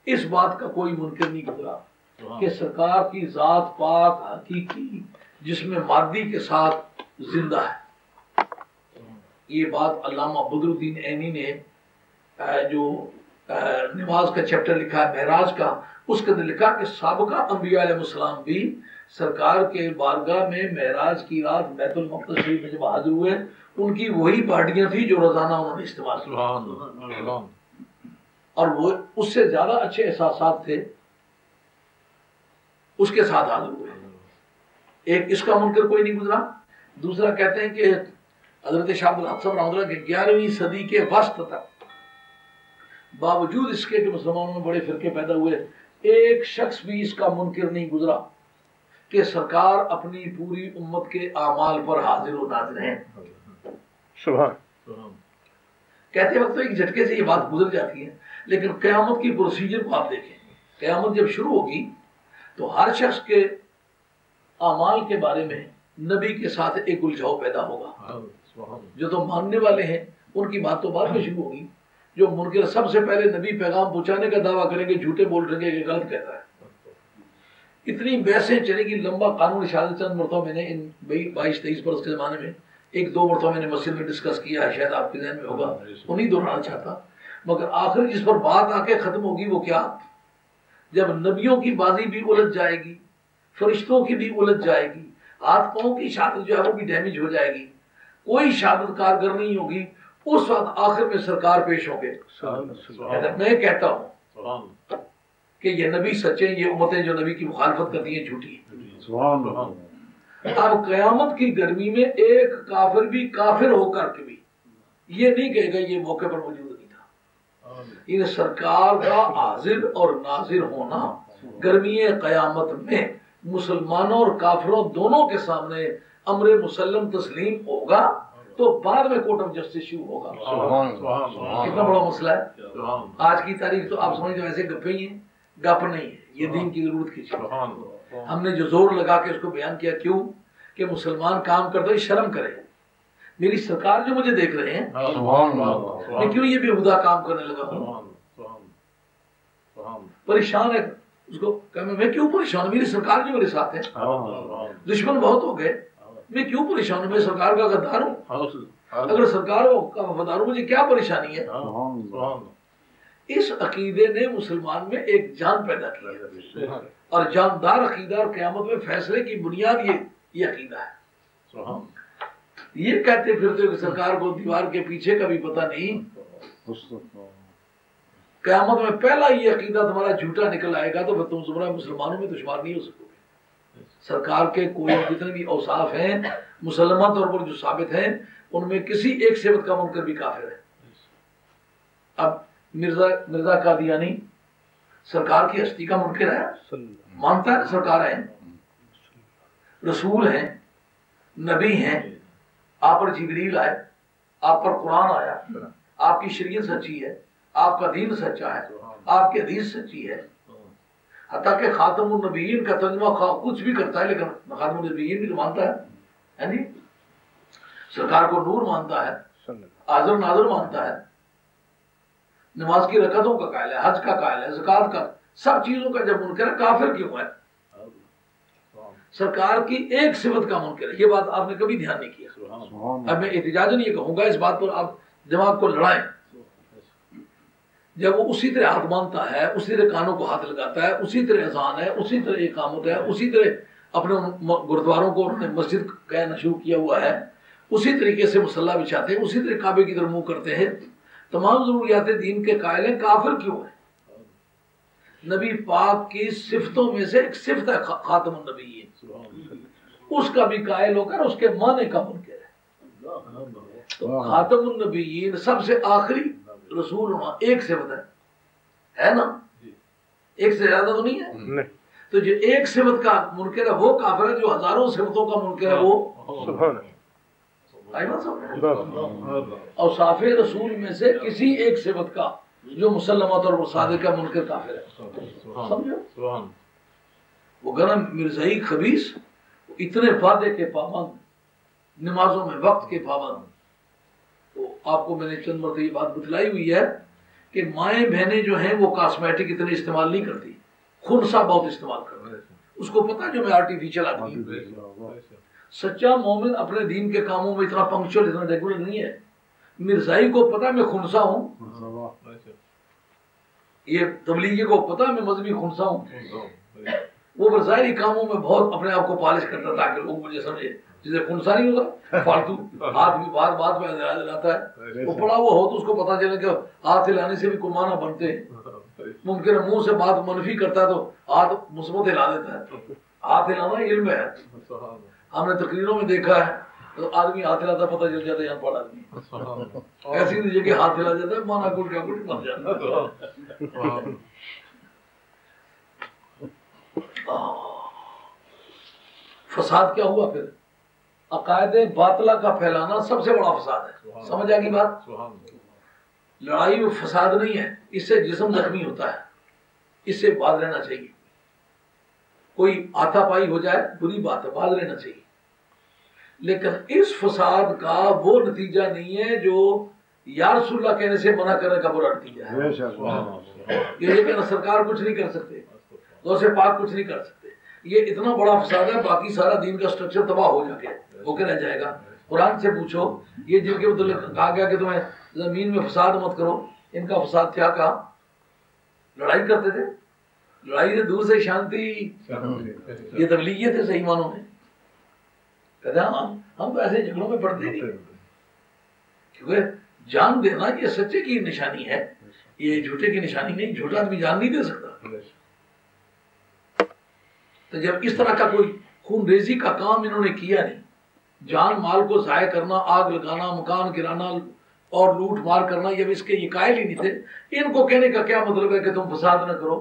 اس بات کا کوئی منکر نہیں گزرا کہ سرکار کی ذات پاک حقیقی جس میں مادی کے ساتھ زندہ ہے. یہ بات علامہ بدر الدین عینی نے جو نماز کا چیپٹر لکھا ہے معراج کا اس کے اندر لکھا کہ سابقہ انبیاء علیہ السلام بھی سرکار کے بارگاہ میں معراج کی رات بیت المقدس شریف میں جب حاضر ہوئے ان کی وہی باڈیاں تھیں جو روزانہ انہوں نے استعمال کی اور وہ اس سے زیادہ اچھے احساسات تھے اس کے ساتھ حاضر ہوئے. ایک اس کا منکر کوئی نہیں گزرا. دوسرا کہتے ہیں کہ حضرت شاہ عبد الحق صاحب رحمۃ اللہ کے 11ویں صدی کے وسط تک باوجود اس کے کہ مسلمانوں میں بڑے فرقے پیدا ہوئے ایک شخص بھی اس کا منکر نہیں گزرا کہ سرکار اپنی پوری امت کے اعمال پر حاضر و ناظر ہیں. کہتے وقت تو ایک جھٹکے سے یہ بات گزر جاتی ہے لیکن قیامت کی پروسیجر کو آپ دیکھیں. قیامت جب شروع ہوگی تو ہر شخص کے اعمال کے بارے میں نبی کے ساتھ ایک الجھاؤ پیدا ہوگا. جو تو ماننے والے ہیں ان کی بات تو بعد میں شروع ہوگی. جو منکر سب سے پہلے نبی پیغام پہنچانے کا دعویٰ کریں گے جھوٹے بول رہے ہیں کہ غلط کہتا ہے. اتنی بحثیں چلے گی لمبا قانون شاید چند مرتبہ میں نے ان 22-23 برس کے زمانے میں 1-2 مرتبہ میں نے مسجد میں ڈسکس کیا ہے شاید آپ کے ذہن میں ہوگا انہیں دہرانا چاہتا. مگر آخر جس پر بات آ کے ختم ہوگی وہ کیا جب نبیوں کی بازی بھی الجھ جائے گی فرشتوں کی بھی الجھ جائے گی ہاتھ پاؤں کی شہادت جو ہے وہ بھی ڈیمیج ہو جائے گی کوئی شہادت کارگر نہیں ہوگی. اس وقت آخر میں سرکار پیش ہوں گے. میں کہتا ہوں کہ یہ نبی سچے یہ امتیں جو نبی کی مخالفت کرتی ہیں جھوٹی ہیں. اب قیامت کی گرمی میں ایک کافر بھی کافر ہو کر کے بھی یہ نہیں کہے گا یہ موقع پر موجود نہیں تھا. ان سرکار کا حاضر اور ناظر ہونا گرمی قیامت میں مسلمانوں اور کافروں دونوں کے سامنے امر مسلم تسلیم ہوگا تو بعد میں کورٹ آف جسٹس شروع ہوگا. کتنا بڑا مسئلہ ہے. آج کی تاریخ تو آپ سمجھتے ویسے گپے ہی ہیں گپ نہیں ہے یہ دین کی ضرورت کی چیز. ہم نے جو زور لگا کے اس کو بیان کیا کیوں کہ مسلمان کام کرتے ہوئے شرم کرے. میری سرکار جو مجھے دیکھ رہے ہیں میں کیوں یہ بےہودہ کام کرنے لگا ہوں. پریشان ہے اس کو کہ میں کیوں پریشان ہوں میری سرکار جو میرے ساتھ ہے. دشمن بہت ہو گئے میں کیوں پریشان ہوں میں سرکار کا غدار ہوں. اگر سرکار کا وفادار ہوں مجھے کیا پریشانی ہے. اس عقیدے نے مسلمان میں ایک جان پیدا کی ہے اور جاندار عقیدہ اور قیامت میں فیصلے کی بنیاد یہ عقیدہ ہے. یہ کہتے پھرتے کہ سرکار کو دیوار کے پیچھے کا بھی پتہ نہیں. قیامت میں پہلا یہ عقیدہ تمہارا جھوٹا نکل آئے گا تو پھر تم زمرہ مسلمانوں میں تو شمار نہیں ہو سکو گے. سرکار کے کوئی جتنے بھی اوصاف ہیں مسلمہ طور پر جو ثابت ہیں ان میں کسی ایک صفت کا منکر بھی کافر ہے. اب مرزا قادیانی سرکار کی ہستی کا منکر ہے مانتا ہے سرکار ہے رسول ہیں نبی ہیں آپ پر جبریل آئے آپ پر قرآن آیا آپ کی شریعت سچی ہے آپ کا دین سچا ہے آپ کی حدیث سچی ہے. حتیٰ کہ خاتم النبیین کا ترجمہ کچھ بھی کرتا ہے لیکن خاتم النبیین بھی تو مانتا ہے نہیں. سرکار کو نور مانتا ہے حاضر ناظر مانتا ہے نماز کی رکعتوں کا قائل ہے حج کا قائل ہے زکوٰۃ کا سب چیزوں کا جب منکر ہے کافر کیوں ہے. سرکار کی ایک صفت کا منکر ہے. یہ بات آپ نے کبھی دھیان نہیں کیا. اب میں احتجاج نہیں کہوں گا اس بات پر آپ دماغ کو لڑائیں. جب وہ اسی طرح ہاتھ مانتا ہے اسی طرح کانوں کو ہاتھ لگاتا ہے اسی طرح اذان ہے اسی طرح اقامت ہے اسی طرح اپنے گردواروں کو انہوں نے مسجد کہنا شروع کیا ہوا ہے اسی طریقے سے مصلی بچھاتے ہیں اسی طرح کعبے کی طرف منہ کرتے ہیں تمام ضروریات دین کے قائل ہیں کافر کیوں ہیں. نبی پاک کی صفتوں میں سے ایک صفت ہے خاتم النبیین اس کا بھی قائل ہو کر اس کے معنی کا منکر ہے. تو خاتم النبیین سب سے آخری رسول ہونا ایک صفت ہے نا. ایک سے زیادہ تو نہیں ہے. تو جو ایک صفت کا منکر ہے وہ کافر ہے، جو ہزاروں صفتوں کا منکر ہے وہ اوصاف رسول میں سے کسی ایک صفت کا جو مسلمات اور صادق کا منکر کافر ہے. سمجھو وہ گرم مرزائی خبیث اتنے وعدے کے پابند، نمازوں میں وقت کے پابند. تو آپ کو میں نے چند مرتبہ یہ بات بتلائی ہوئی ہے کہ مائیں بہنیں جو ہیں وہ کاسمیٹک اتنے استعمال نہیں کرتی، خنثی بہت استعمال کرتی. اس کو پتہ ہے جو میں آرٹیفیشل آدمی ہوں. سچا مومن اپنے دین کے کاموں میں اتنا پنکچوئل، اتنا ریگولر نہیں ہے. مرزائی کو پتہ ہے میں خنثی ہوں، یہ تبلیغی کو پتہ ہے میں مذہبی خنثی ہوں. وہ ظاہری کاموں میں بہت اپنے آپ کو پالش کرتا تاکہ لوگ مجھے سمجھے، جسے خنثی نہیں ہوتا فالتو ہاتھ بھی بات میں ہلاتا ہے. وہ پڑا وہ ہو تو اس کو پتہ چلے کہ ہاتھ ہلانے سے بھی کوئی معنی بنتے ہیں. ممکن ہے منہ سے بات منفی کرتا ہے تو ہاتھ مثبت ہلا دیتا ہے. ہاتھ ہلانا علم ہے. ہم نے تقریروں میں دیکھا ہے تو آدمی ہاتھ ہلاتا پتہ چل جاتا ہے یہاں پڑا آدمی، ایسی نہیں جگہ ہاتھ ہلا جاتا ہے مانا کچھ کا کچھ بن جاتا ہے. فساد کیا ہوا پھر؟ عقائد باطلہ کا پھیلانا سب سے بڑا فساد ہے. سمجھ آگی بات؟ لڑائی و فساد نہیں ہے، اس سے جسم زخمی ہوتا ہے، اس سے باز رہنا چاہیے. کوئی ہاتھا پائی ہو جائے بری بات ہے، باز رہنا چاہیے. لیکن اس فساد کا وہ نتیجہ نہیں ہے جو یا رسول اللہ کہنے سے منع کرنے کا برا نتیجہ ہے. یہ کہنا سرکار کچھ نہیں کر سکتے، غوث پاک کچھ نہیں کر سکتے، یہ اتنا بڑا فساد ہے باقی سارا دین کا سٹرکچر تباہ ہو جا کے وہ کیا رہ جائے گا. قرآن سے پوچھو یہ جن کے متعلق کہا گیا کہ تمہیں زمین میں فساد مت کرو، ان کا فساد کیا کہا؟ لڑائی کرتے تھے. لڑائی سے دور سے شانتی، یہ تبلیغیت ہے صحیح معنوں میں. کہتے ہیں ہم تو ایسے جھگڑوں میں پڑتے نہیں، کیونکہ جان دینا یہ سچے کی نشانی ہے، یہ جھوٹے کی نشانی نہیں. جھوٹا آدمی جان نہیں دے سکتا. تو جب اس طرح کا کوئی خون ریزی کا کام انہوں نے کیا نہیں، جان مال کو ضائع کرنا، آگ لگانا، مکان گرانا اور لوٹ مار کرنا، یہ اس کے یہ قائل ہی نہیں تھے. ان کو کہنے کا کیا مطلب ہے کہ تم فساد نہ کرو؟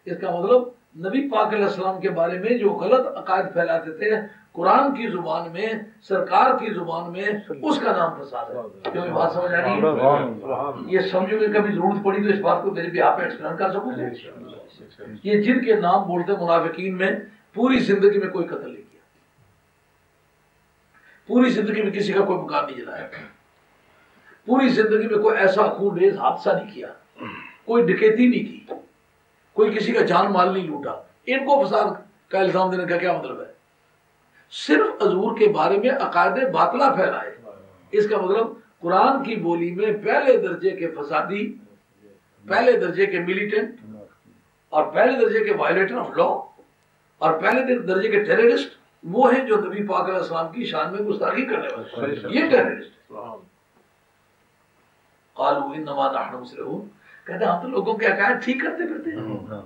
اس کا مطلب نبی پاک علیہ السلام کے بارے میں جو غلط عقائد پھیلاتے تھے قرآن کی زبان میں، سرکار کی زبان میں، اس کا نام فساد ہے. کیوں یہ بات سمجھ آ رہی ہے؟ یہ سمجھو کہ کبھی ضرورت پڑی تو اس بات کو میرے بھی آپ ایکسپلین کر سکوں گے. یہ جن کے نام بولتے منافقین میں پوری زندگی میں کوئی قتل نہیں کیا، پوری زندگی میں کسی کا کوئی مکان نہیں جلایا، پوری زندگی میں کوئی ایسا خون ریز حادثہ نہیں کیا، کوئی ڈکیتی نہیں کی، کوئی کسی کا جان مال نہیں لوٹا. ان کو فساد کا الزام دینے کا کیا مطلب ہے؟ صرف حضور کے بارے میں عقائد باطلہ پھیلائے. اس کا مطلب قرآن کی بولی میں پہلے درجے کے فسادی، پہلے درجے کے ملیٹنٹ اور پہلے درجے کے وائلیٹر آف لا اور پہلے درجے کے ٹیررسٹ وہ ہیں جو نبی پاک علیہ السلام کی شان میں گستاخی کرنے والے. یہ ٹیررسٹ قالوا انما نحن مسلمون، کہتے ہیں ہم تو لوگوں کے عقائد ٹھیک کرتے پھرتے ہیں.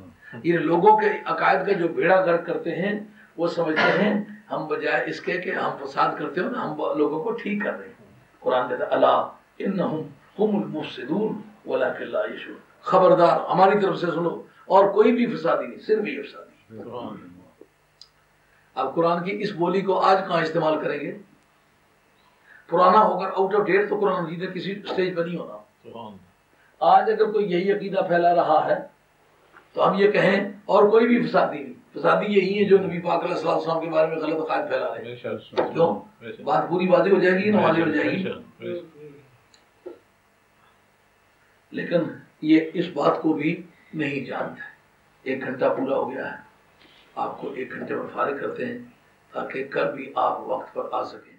یہ لوگوں کے عقائد کا جو بیڑا گرک کرتے ہیں وہ سمجھتے ہیں ہم بجائے اس کے کہ ہم فساد کرتے ہوں ہم لوگوں کو ٹھیک کر رہے ہیں. قرآن کہتا ہے الا انہم هم المفسدون ولکن لا یشعرون، خبردار ہماری طرف سے سنو، اور کوئی بھی فسادی نہیں، صرف یہ فسادی. اب قرآن کی اس بولی کو آج کہاں استعمال کریں گے؟ پرانا ہو کر آؤٹ آف ڈیٹ تو قرآن مجید نے کسی سٹیج پہ نہیں ہونا. آج اگر کوئی یہی عقیدہ پھیلا رہا ہے تو ہم یہ کہیں اور کوئی بھی فسادی نہیں، فسادی یہی ہے جو نبی پاک علیہ السلام کے بارے میں غلط عقائد پھیلا رہے ہیں. کیوں؟ بات پوری واضح ہو جائے گی نا، واضح ہو جائے گی. لیکن یہ اس بات کو بھی نہیں جانتے. 1 گھنٹہ پورا ہو گیا ہے، آپ کو 1 گھنٹے میں فارغ کرتے ہیں تاکہ کل بھی آپ وقت پر آ سکیں.